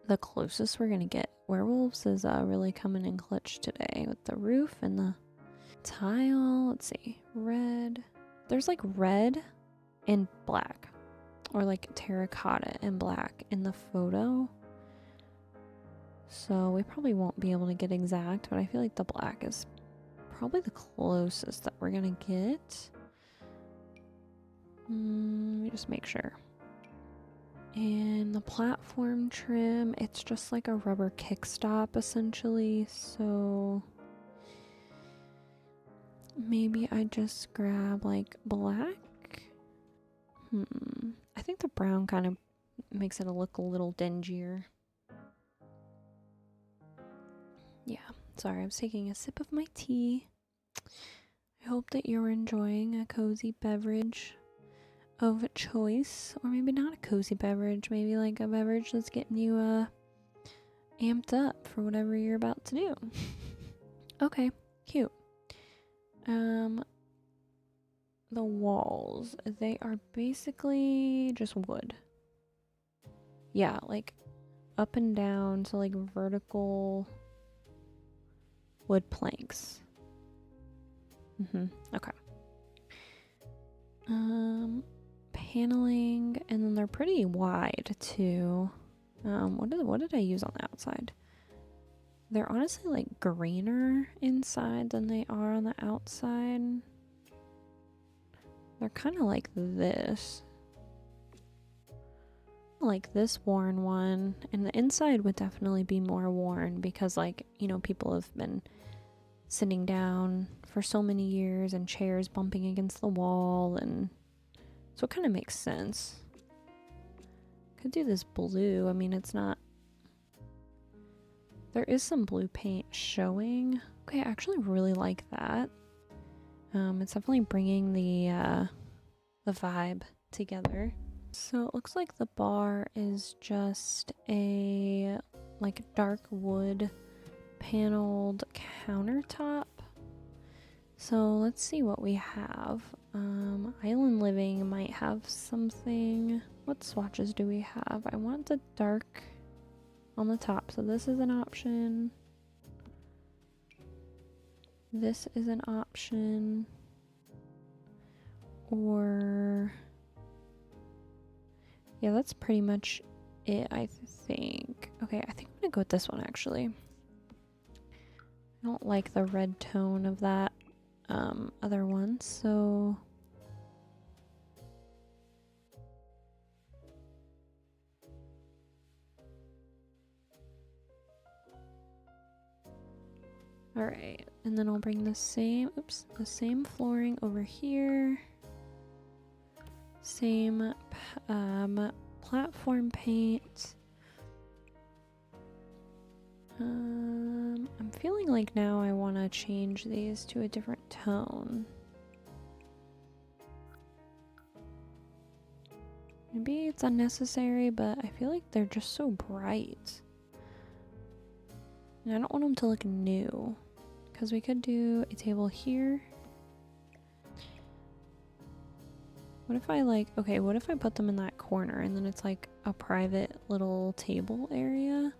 the closest we're gonna get. Werewolves is really coming in clutch today with the roof and the tile. Let's see, red. There's like red and black, or like terracotta and black in the photo. So we probably won't be able to get exact, but I feel like the black is probably the closest that we're gonna get. Let me just make sure. And the platform trim, it's just like a rubber kickstop essentially, so maybe I just grab like black. I think the brown kind of makes it look a little dingier. Yeah, sorry, I was taking a sip of my tea. I hope that you're enjoying a cozy beverage of choice, or maybe not a cozy beverage, maybe like a beverage that's getting you amped up for whatever you're about to do. Okay, cute. The walls, they are basically just wood. Yeah, like up and down, so like vertical wood planks. Okay. Paneling, and then they're pretty wide too. What did I use on the outside? They're honestly like greener inside than they are on the outside. They're kind of like this. like this worn one, and the inside would definitely be more worn because, like, you know, people have been sitting down for so many years and chairs bumping against the wall, and so it kind of makes sense. Could do this blue. I mean, it's not, there is some blue paint showing. Okay, I actually really like that. It's definitely bringing the vibe together. So it looks like the bar is just a like dark wood paneled countertop. So let's see what we have. Island Living might have something. What swatches do we have? I want the dark on the top, so this is an option. This is an option. Or yeah, that's pretty much it, I think. Okay, I think I'm gonna go with this one actually. I don't like the red tone of that other one, so all right, and then I'll bring the same flooring over here. Same platform paint. I'm feeling like now I want to change these to a different tone. Maybe it's unnecessary, but I feel like they're just so bright. And I don't want them to look new, because we could do a table here. What if I like, okay, what if I put them in that corner and then it's like a private little table area?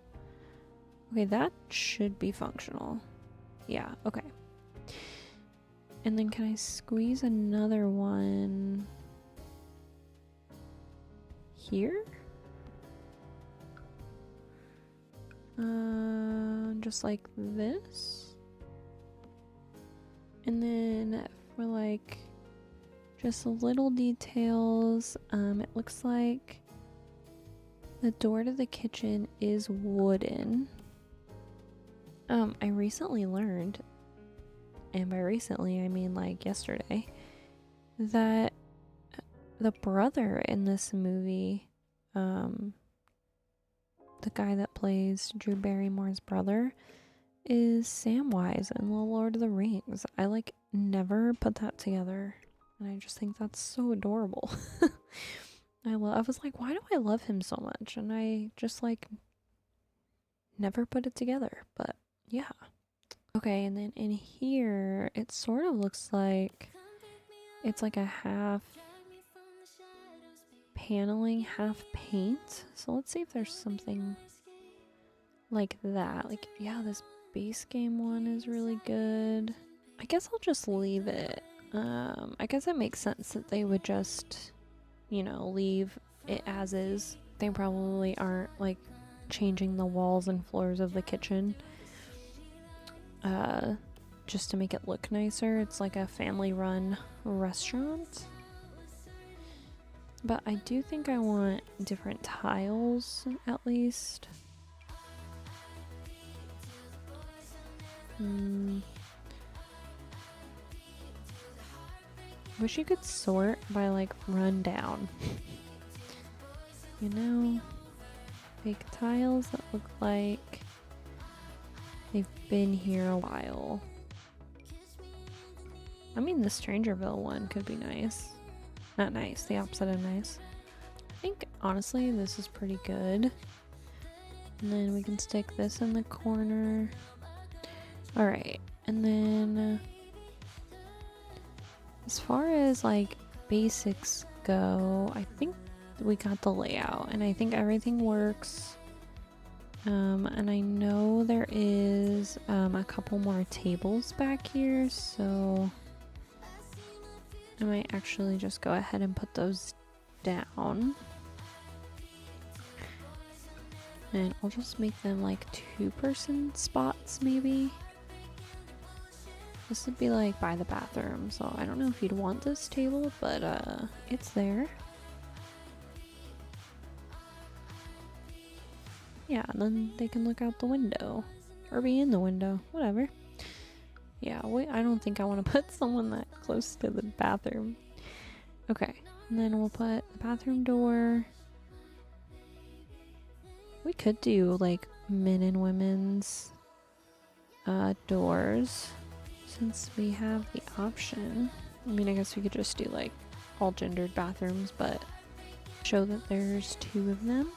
Okay, that should be functional. Yeah, okay. And then can I squeeze another one here? Just like this. And then for like just little details, it looks like the door to the kitchen is wooden. I recently learned, and by recently I mean like yesterday, that the brother in this movie, the guy that plays Drew Barrymore's brother, is Samwise in The Lord of the Rings. I like never put that together, and I just think that's so adorable. I was like, why do I love him so much? And I just like never put it together, but yeah. Okay, and then in here, it sort of looks like it's like a half paneling, half paint. So let's see if there's something like that. Like, yeah, this base game one is really good. I guess I'll just leave it. I guess it makes sense that they would just, you know, leave it as is. They probably aren't like changing the walls and floors of the kitchen just to make it look nicer. It's like a family run restaurant. But I do think I want different tiles at least. Wish you could sort by like rundown. You know, fake tiles that look like they've been here a while. I mean, the Strangerville one could be nice. Not nice, the opposite of nice. I think honestly this is pretty good. And then we can stick this in the corner. Alright, and then as far as like basics go, I think we got the layout and I think everything works. And I know there is a couple more tables back here, so I might actually just go ahead and put those down. And I'll just make them like 2-person spots maybe. This would be like by the bathroom, so I don't know if you'd want this table, but it's there. Yeah, and then they can look out the window. Or be in the window. Whatever. Yeah, wait, I don't think I want to put someone that close to the bathroom. Okay, and then we'll put the bathroom door. We could do like men and women's doors since we have the option. I mean, I guess we could just do like all gendered bathrooms, but show that there's 2 of them.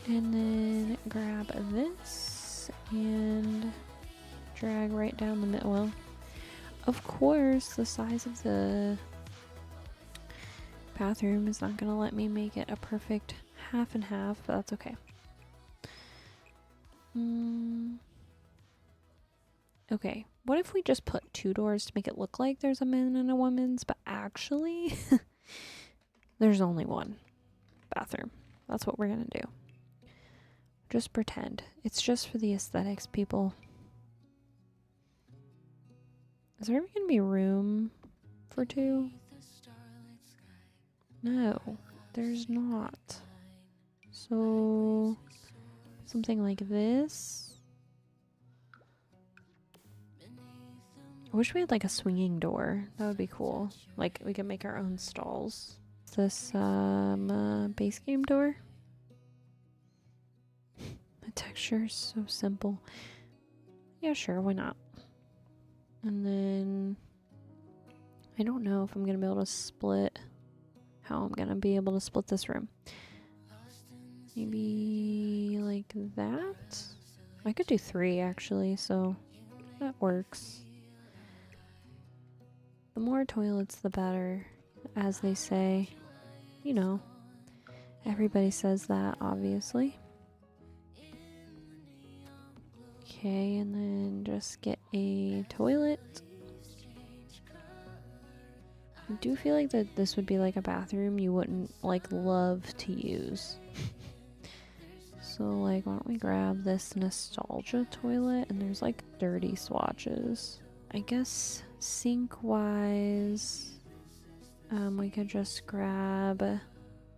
And then grab this and drag right down the middle. Well, of course, the size of the bathroom is not going to let me make it a perfect half and half, but that's okay. Okay, what if we just put 2 doors to make it look like there's a men and a woman's, but actually there's only 1 bathroom. That's what we're going to do. Just pretend. It's just for the aesthetics, people. Is there ever going to be room for 2? No, there's not. So, something like this. I wish we had like a swinging door. That would be cool. Like we could make our own stalls. Is this base game door? The texture is so simple. Yeah, sure, why not? And then I don't know if I'm gonna be able to split how I'm gonna be able to split this room. Maybe like that? I could do 3 actually, so that works. The more toilets the better, as they say. You know, everybody says that, obviously. Okay, and then just get a toilet. I do feel like that this would be like a bathroom you wouldn't like love to use. So like, why don't we grab this nostalgia toilet, and there's like dirty swatches. I guess sink wise, we could just grab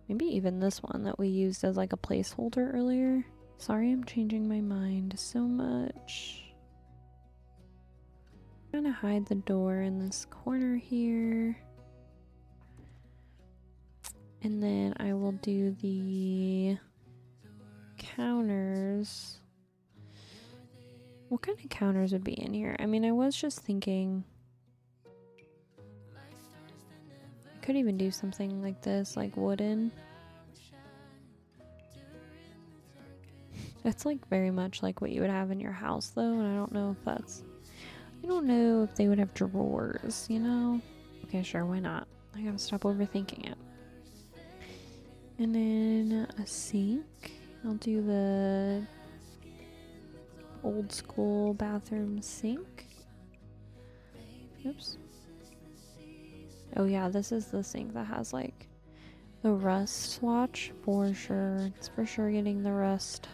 maybe even this one that we used as like a placeholder earlier. Sorry, I'm changing my mind so much. I'm gonna hide the door in this corner here. And then I will do the counters. What kind of counters would be in here? I mean, I was just thinking I could even do something like this, like wooden. It's like very much like what you would have in your house though, and I don't know if that's, I don't know if they would have drawers, you know? Okay, sure, why not? I gotta stop overthinking it. And then a sink. I'll do the old school bathroom sink. Oops. Oh yeah, this is the sink that has like the rust swatch for sure. It's for sure getting the rust.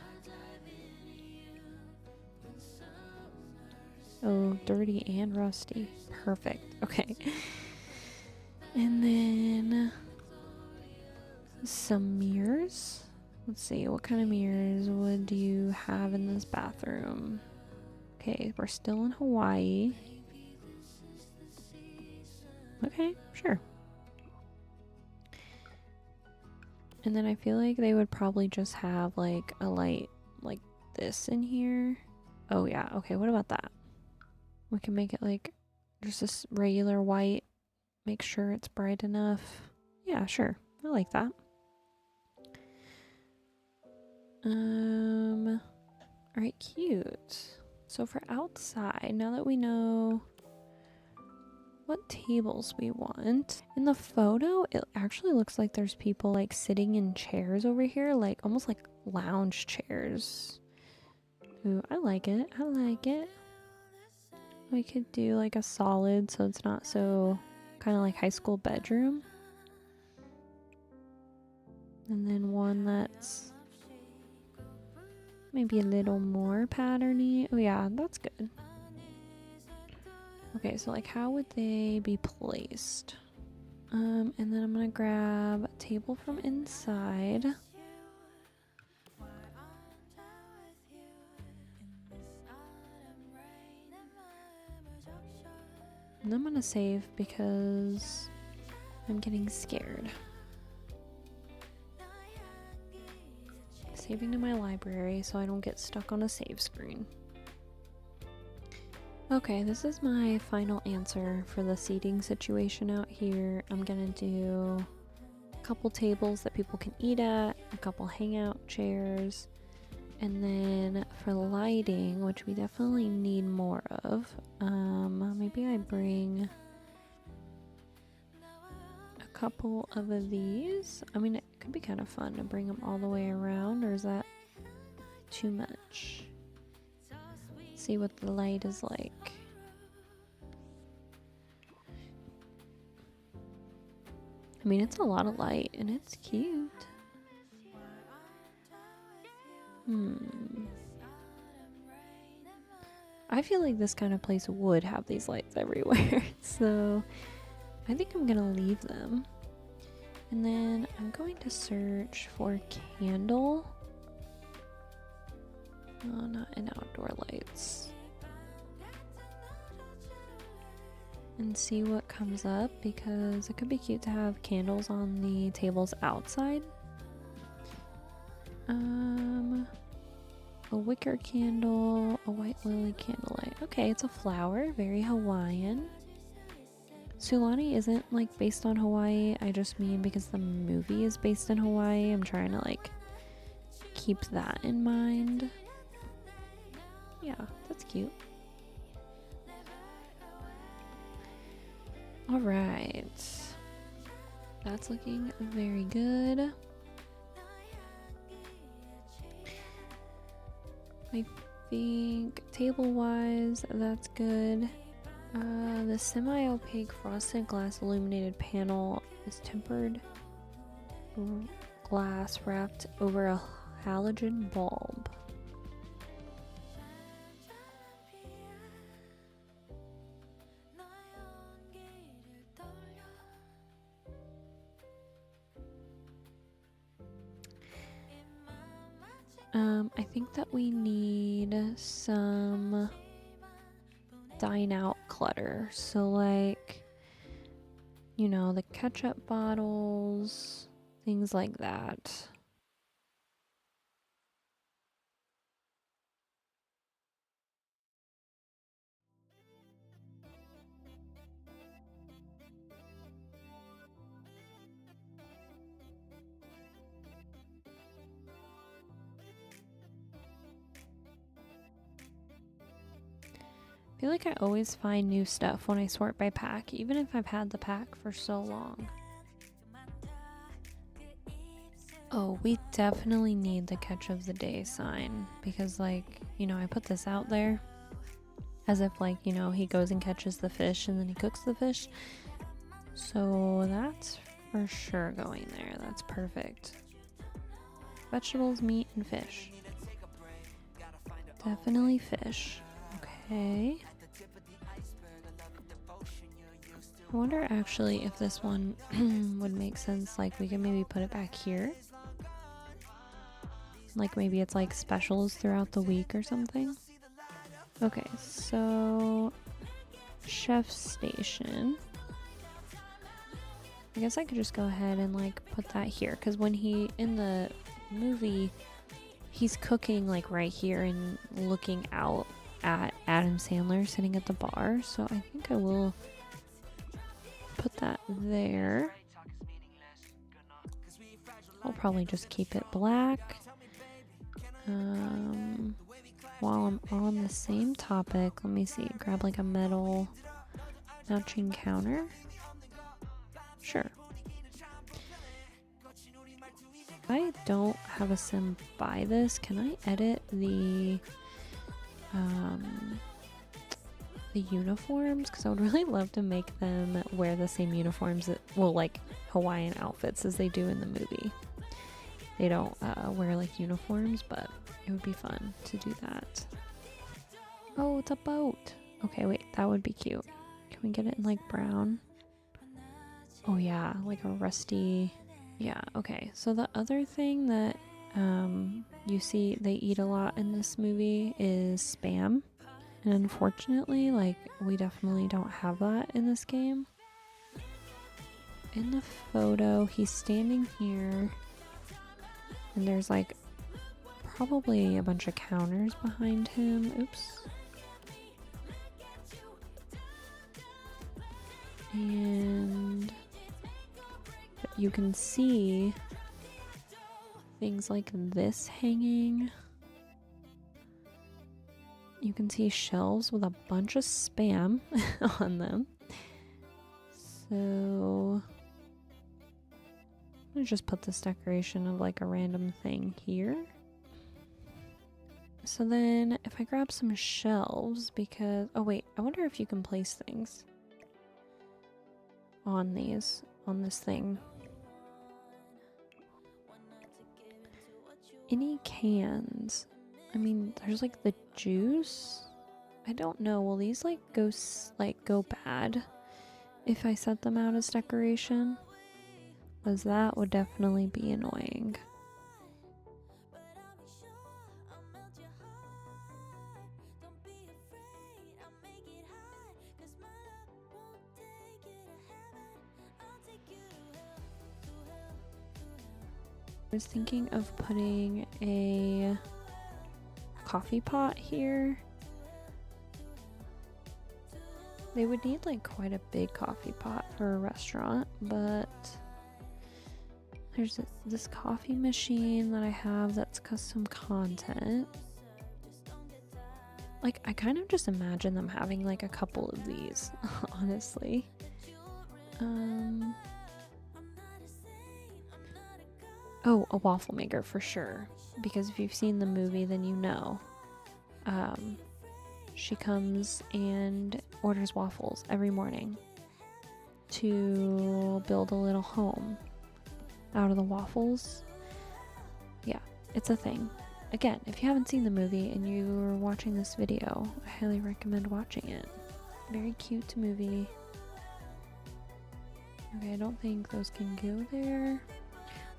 Oh, dirty and rusty. Perfect. Okay. And then some mirrors. Let's see, what kind of mirrors would you have in this bathroom? Okay, we're still in Hawaii. Okay, sure. And then I feel like they would probably just have like a light like this in here. Oh yeah, okay, what about that? We can make it like just this regular white. Make sure it's bright enough. Yeah, sure. I like that. Alright, cute. So for outside, now that we know what tables we want, in the photo, it actually looks like there's people like sitting in chairs over here, like almost like lounge chairs. Ooh, I like it. I like it. We could do like a solid so it's not so kind of like high school bedroom. And then one that's maybe a little more patterny. Oh yeah, that's good. Okay, so like how would they be placed? And then I'm gonna grab a table from inside. And I'm gonna save because I'm getting scared. Saving to my library so I don't get stuck on a save screen. Okay, this is my final answer for the seating situation out here. I'm gonna do a couple tables that people can eat at, a couple hangout chairs, and then for lighting, which we definitely need more of, maybe I bring a couple of these. I mean, it could be kind of fun to bring them all the way around, or is that too much? See what the light is like. I mean, it's a lot of light and it's cute. I feel like this kind of place would have these lights everywhere, so I think I'm gonna leave them. And then I'm going to search for candle. Oh, not in outdoor lights. And see what comes up, because it could be cute to have candles on the tables outside. A wicker candle, a white lily candlelight. Okay, it's a flower, very Hawaiian. Sulani isn't like based on Hawaii, I just mean because the movie is based in Hawaii. I'm trying to like keep that in mind. Yeah, that's cute. All right, that's looking very good. I think table-wise, that's good. The semi-opaque frosted glass illuminated panel is tempered glass wrapped over a halogen bulb. I think that we need some dine out clutter. So like, you know, the ketchup bottles, things like that. I feel like I always find new stuff when I sort by pack, even if I've had the pack for so long. Oh, we definitely need the catch of the day sign, because like, you know, I put this out there as if like, you know, he goes and catches the fish and then he cooks the fish. So that's for sure going there. That's perfect. Vegetables, meat, and fish. Definitely fish. Okay. I wonder actually if this one would make sense. Like we can maybe put it back here. Like maybe it's like specials throughout the week or something. Okay, so chef's station. I guess I could just go ahead and like put that here, because when he in the movie he's cooking like right here and looking out at Adam Sandler sitting at the bar, so I think I will put that there. I'll probably just keep it black. While I'm on the same topic, let me see, grab like a metal matching counter. Sure. If I don't have a sim buy this, can I edit the uniforms? Because I would really love to make them wear the same uniforms that, well, like Hawaiian outfits as they do in the movie. They don't wear like uniforms, but it would be fun to do that. Oh, it's a boat. Okay, wait, that would be cute. Can we get it in like brown? Oh yeah, like a rusty. Yeah, okay. So the other thing that you see they eat a lot in this movie is Spam. And unfortunately, like, we definitely don't have that in this game. In the photo, he's standing here, and there's like probably a bunch of counters behind him. Oops. And you can see things like this hanging. You can see shelves with a bunch of spam on them. So I'm gonna just put this decoration of like a random thing here. So then if I grab some shelves, because, oh wait, I wonder if you can place things on these, on this thing. Any cans? I mean, there's like the juice. I don't know. Will these like go bad if I set them out as decoration? Because that would definitely be annoying. I was thinking of putting a coffee pot here. They would need like quite a big coffee pot for a restaurant, but there's this coffee machine that I have that's custom content. Like, I kind of just imagine them having like a couple of these, honestly. Oh, a waffle maker for sure, because if you've seen the movie, then you know. She comes and orders waffles every morning to build a little home out of the waffles. Yeah, it's a thing. Again, if you haven't seen the movie and you're watching this video, I highly recommend watching it. Very cute movie. Okay, I don't think those can go there.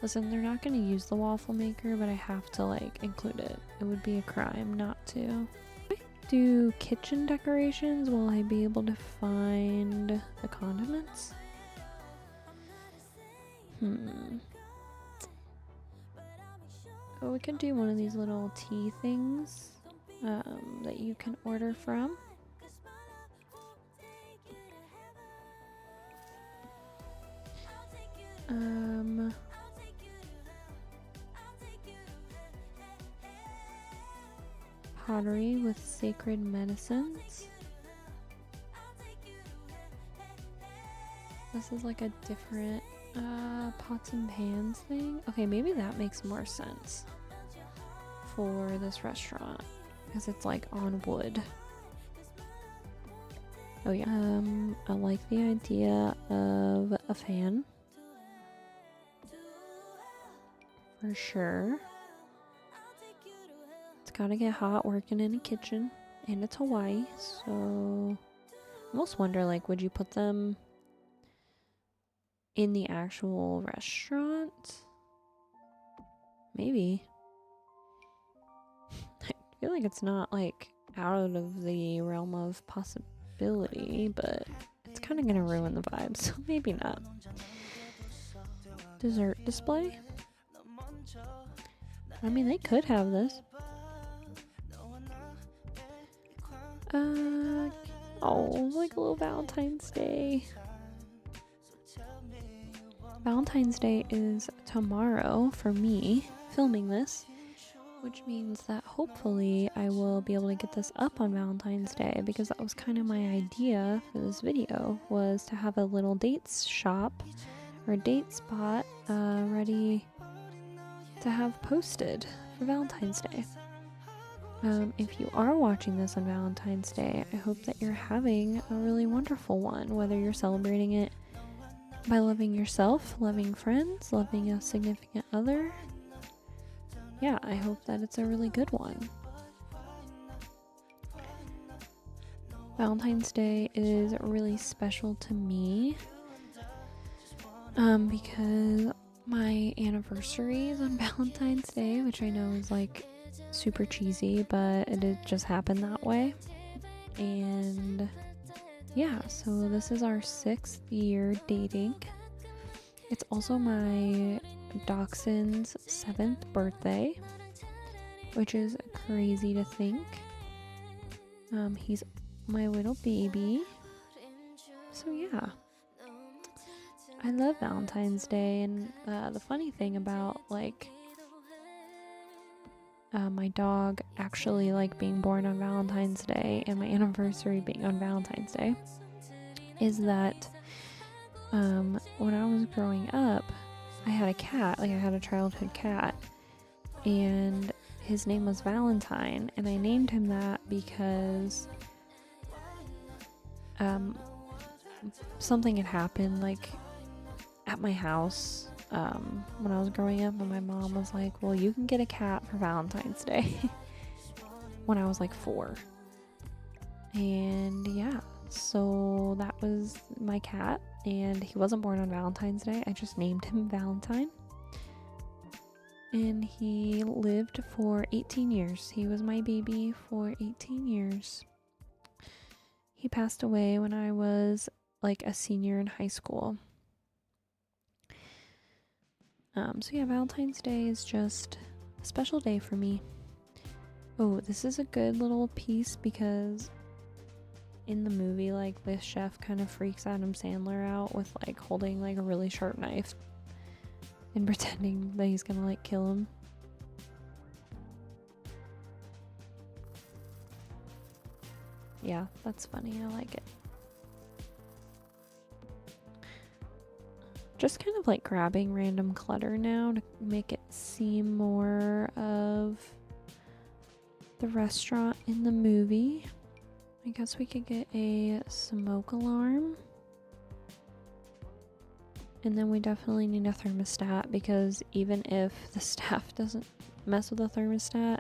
Listen, they're not going to use the waffle maker, but I have to like include it. It would be a crime not to. Do kitchen decorations, will I be able to find the condiments? Oh, we could do one of these little tea things that you can order from. Pottery with sacred medicines. This is like a different pots and pans thing. Okay, maybe that makes more sense for this restaurant because it's like on wood. Oh yeah. I like the idea of a fan for sure. It's gotta get hot working in a kitchen, and it's Hawaii, so I almost wonder, like, would you put them in the actual restaurant? Maybe. I feel like it's not like out of the realm of possibility, but it's kind of gonna ruin the vibe, so maybe not. Dessert display? I mean, they could have this. Oh, like a little Valentine's Day. Valentine's Day is tomorrow for me filming this, which means that hopefully I will be able to get this up on Valentine's Day, because that was kind of my idea for this video, was to have a little dates shop or date spot ready to have posted for Valentine's Day. If you are watching this on Valentine's Day, I hope that you're having a really wonderful one, whether you're celebrating it by loving yourself, loving friends, loving a significant other. Yeah, I hope that it's a really good one. Valentine's Day is really special to me because my anniversary is on Valentine's Day, which I know is like super cheesy, but it just happened that way. And yeah, so this is our 6th year dating. It's also my dachshund's 7th birthday, which is crazy to think. He's my little baby. So yeah, I love Valentine's Day. And the funny thing about like my dog actually like being born on Valentine's Day and my anniversary being on Valentine's Day is that when I was growing up, I had a cat, like I had a childhood cat, and his name was Valentine, and I named him that because something had happened like at my house when I was growing up, and my mom was like, well, you can get a cat for Valentine's Day when I was like 4. And yeah, so that was my cat, and he wasn't born on Valentine's Day. I just named him Valentine. And he lived for 18 years. He was my baby for 18 years. He passed away when I was like a senior in high school. So yeah, Valentine's Day is just a special day for me. Oh, this is a good little piece because in the movie, like, the chef kind of freaks Adam Sandler out with like holding like a really sharp knife and pretending that he's gonna like kill him. Yeah, that's funny. I like it. Just kind of like grabbing random clutter now to make it seem more of the restaurant in the movie. I guess we could get a smoke alarm. And then we definitely need a thermostat, because even if the staff doesn't mess with the thermostat,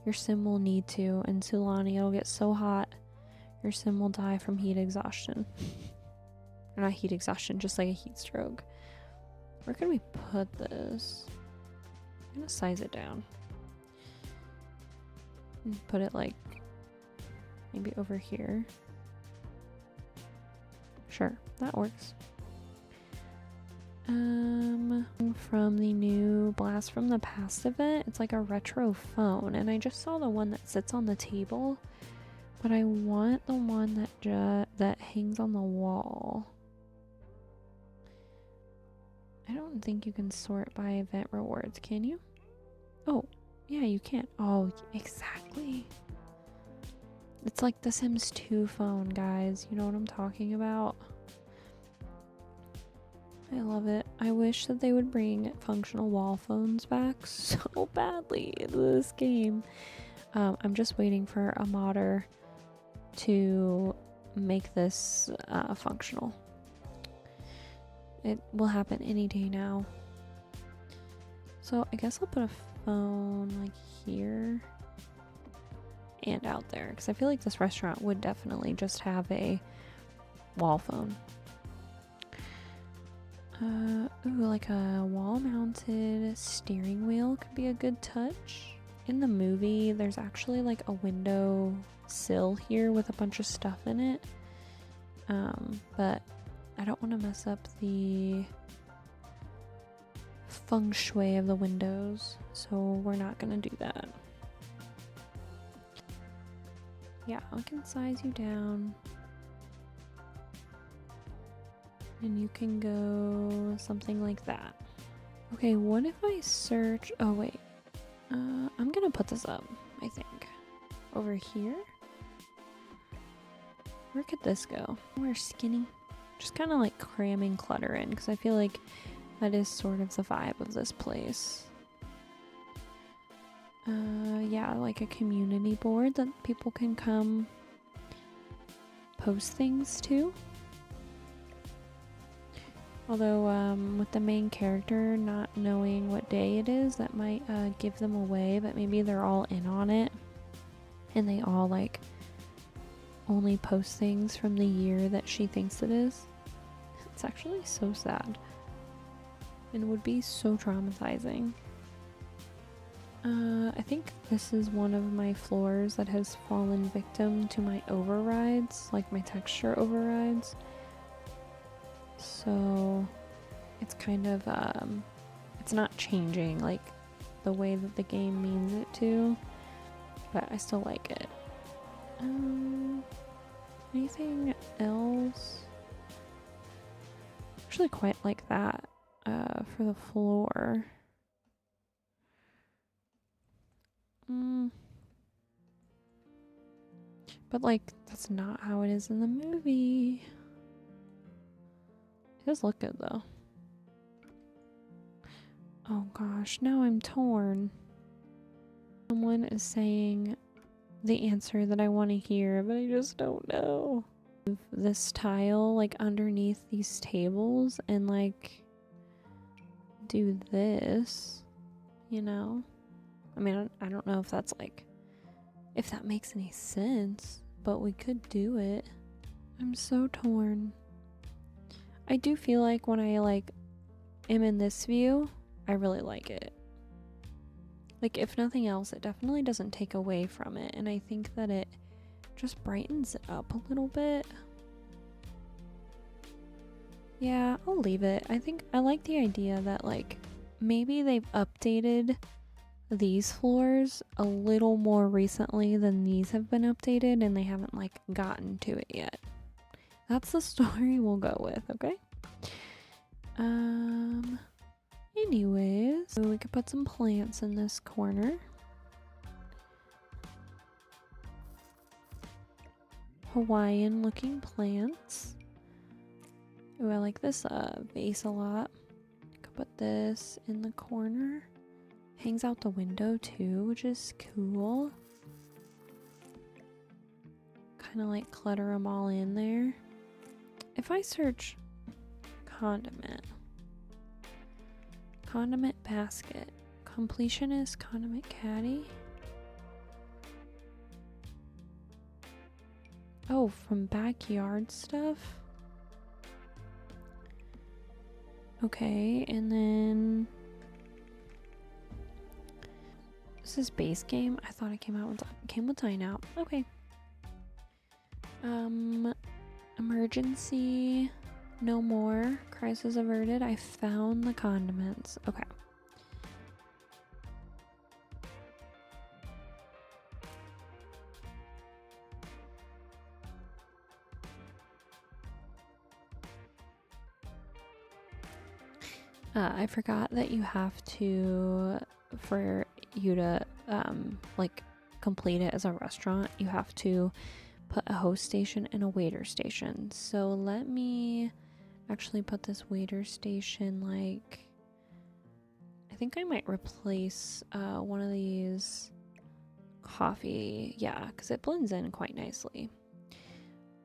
your sim will need to. And Sulani, it'll get so hot, your sim will die from heat exhaustion. Or not heat exhaustion, just like a heat stroke. Where can we put this? I'm gonna size it down. And put it like maybe over here. Sure, that works. From the new Blast from the Past event, it's like a retro phone, and I just saw the one that sits on the table, but I want the one that hangs on the wall. I don't think you can sort by event rewards, can you? Oh, yeah, you can. Oh, exactly. It's like the Sims 2 phone, guys. You know what I'm talking about? I love it. I wish that they would bring functional wall phones back so badly in this game. I'm just waiting for a modder to make this functional. It will happen any day now. So I guess I'll put a phone like here and out there, because I feel like this restaurant would definitely just have a wall phone. Ooh, like a wall-mounted steering wheel could be a good touch. In the movie, there's actually like a window sill here with a bunch of stuff in it. But I don't want to mess up the feng shui of the windows, so we're not gonna do that. Yeah, I can size you down. And you can go something like that. Okay, what if I search... Oh, wait. I'm gonna put this up, I think. Over here? Where could this go? Where's skinny? Just kind of like cramming clutter in, because I feel like that is sort of the vibe of this place. Yeah, like a community board that people can come post things to. Although, with the main character not knowing what day it is, that might give them away, but maybe they're all in on it. And they all, like, only post things from the year that she thinks it is. It's actually so sad. And would be so traumatizing. I think this is one of my floors that has fallen victim to my overrides, like my texture overrides. So it's kind of, it's not changing like the way that the game means it to, but I still like it. Anything else? Actually quite like that, for the floor. But like, that's not how it is in the movie. It does look good though. Oh gosh, now I'm torn. Someone is saying the answer that I want to hear, but I just don't know. This tile like underneath these tables and like do this, you know? I mean, I don't know if that's like, if that makes any sense, but we could do it. I'm so torn. I do feel like when I like am in this view, I really like it. Like, if nothing else, it definitely doesn't take away from it, and I think that it just brightens it up a little bit. Yeah, I'll leave it. I think I like the idea that like maybe they've updated these floors a little more recently than these have been updated, and they haven't like gotten to it yet. That's the story we'll go with, okay? Anyways, so we could put some plants in this corner. Hawaiian looking plants. Ooh, I like this vase a lot. Could put this in the corner. Hangs out the window too, which is cool. Kind of like clutter them all in there. If I search condiment basket, completionist condiment caddy. Oh, from backyard stuff. Okay, and then this is base game. I thought it came with dine out. Okay. Emergency. No more. Crisis averted. I found the condiments. Okay. I forgot that you have to, for you to like complete it as a restaurant, you have to put a host station and a waiter station. So let me actually put this waiter station, like, I think I might replace one of these coffee, yeah, because it blends in quite nicely.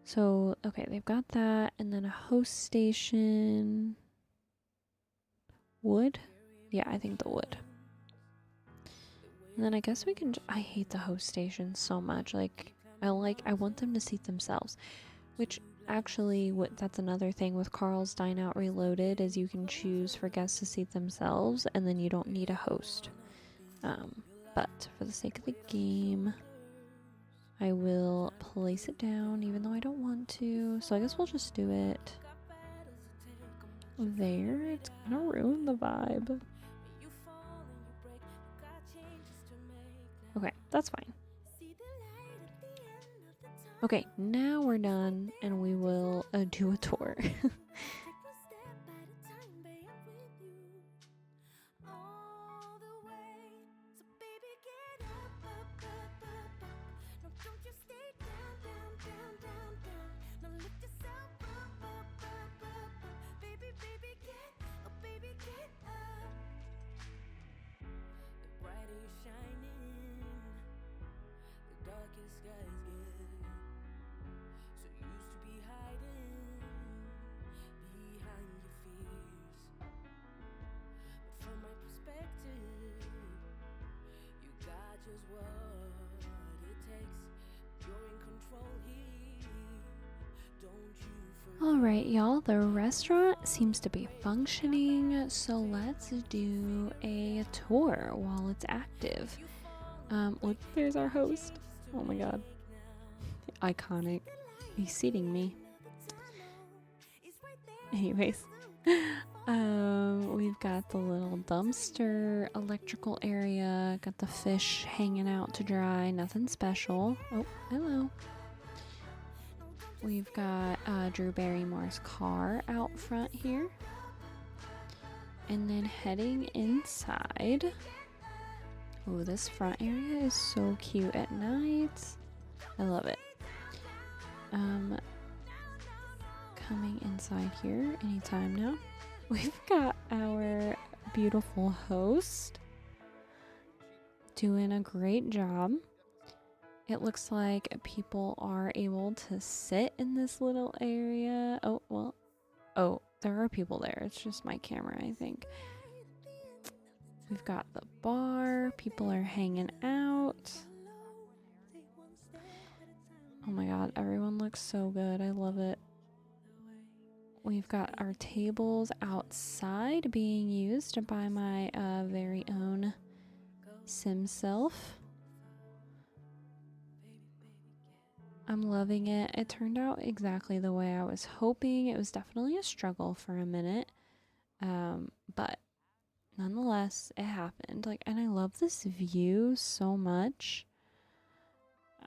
So okay, they've got that, and then a host station. Wood? Yeah, I think the wood. And then I guess we can, I hate the host station so much. Like, I want them to seat themselves. Which, actually, that's another thing with Carl's Dine Out Reloaded, is you can choose for guests to seat themselves, and then you don't need a host. But, for the sake of the game, I will place it down, even though I don't want to. So I guess we'll just do it there. It's gonna ruin the vibe. Okay, that's fine. Okay, now we're done, and we will do a tour. Alright, y'all, the restaurant seems to be functioning, so let's do a tour while it's active. Look, there's our host. Oh my god. Iconic. He's seating me. Anyways, we've got the little dumpster, electrical area, got the fish hanging out to dry, nothing special. Oh, hello. We've got Drew Barrymore's car out front here. And then heading inside. Oh, this front area is so cute at night. I love it. Coming inside here anytime now. We've got our beautiful host doing a great job. It looks like people are able to sit in this little area. Oh, well. Oh, there are people there. It's just my camera, I think. We've got the bar. People are hanging out. Oh my god, everyone looks so good. I love it. We've got our tables outside being used by my very own sim self. I'm loving it. It turned out exactly the way I was hoping. It was definitely a struggle for a minute. But nonetheless, it happened. Like, and I love this view so much.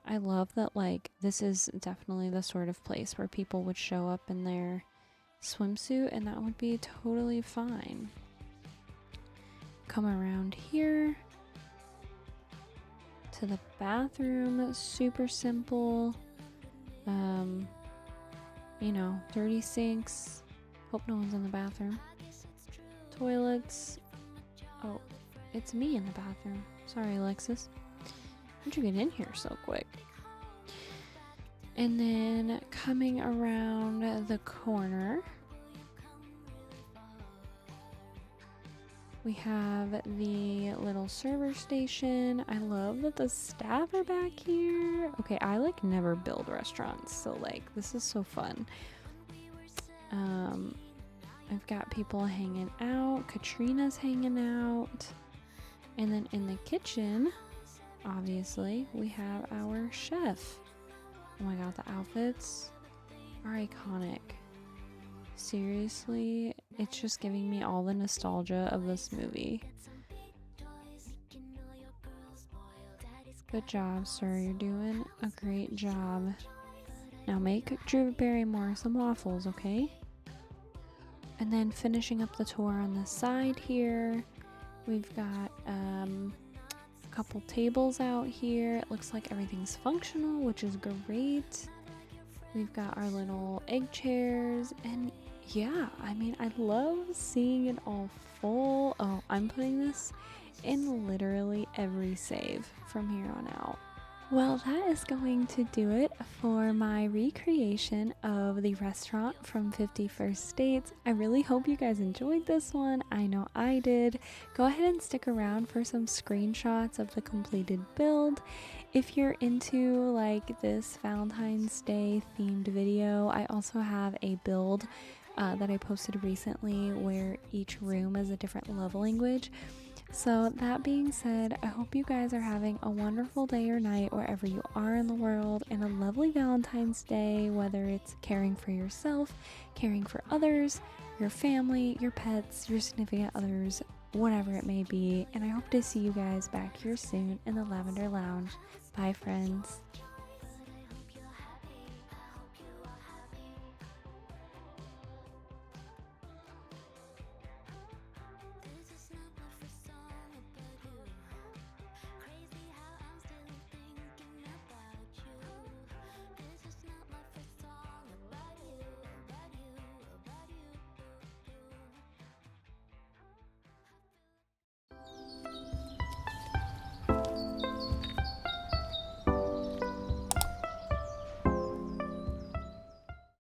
I love that, like, this is definitely the sort of place where people would show up in their swimsuit and that would be totally fine. Come around here to the bathroom. Super simple. You know, dirty sinks. Hope no one's in the bathroom. Toilets. Oh, it's me in the bathroom. Sorry, Alexis. How'd you get in here so quick? And then coming around the corner, we have the little server station. I love that the staff are back here. Okay, I like never build restaurants, so like this is so fun. I've got people hanging out. Katrina's hanging out. And then in the kitchen, obviously, we have our chef. Oh my god, the outfits are iconic. Seriously, it's just giving me all the nostalgia of this movie. Good job, sir. You're doing a great job. Now make Drew Barrymore some waffles, okay? And then finishing up the tour on the side here, we've got a couple tables out here. It looks like everything's functional, which is great. We've got our little egg chairs, and yeah, I mean, I love seeing it all full. Oh, I'm putting this in literally every save from here on out. Well, that is going to do it for my recreation of the restaurant from 50 First Dates. I really hope you guys enjoyed this one. I know I did. Go ahead and stick around for some screenshots of the completed build. If you're into like this Valentine's Day themed video, I also have a build that I posted recently where each room is a different love language. So that being said, I hope you guys are having a wonderful day or night wherever you are in the world, and a lovely Valentine's Day, whether it's caring for yourself, caring for others, your family, your pets, your significant others, whatever it may be. And I hope to see you guys back here soon in the Lavender Lounge. Bye, friends.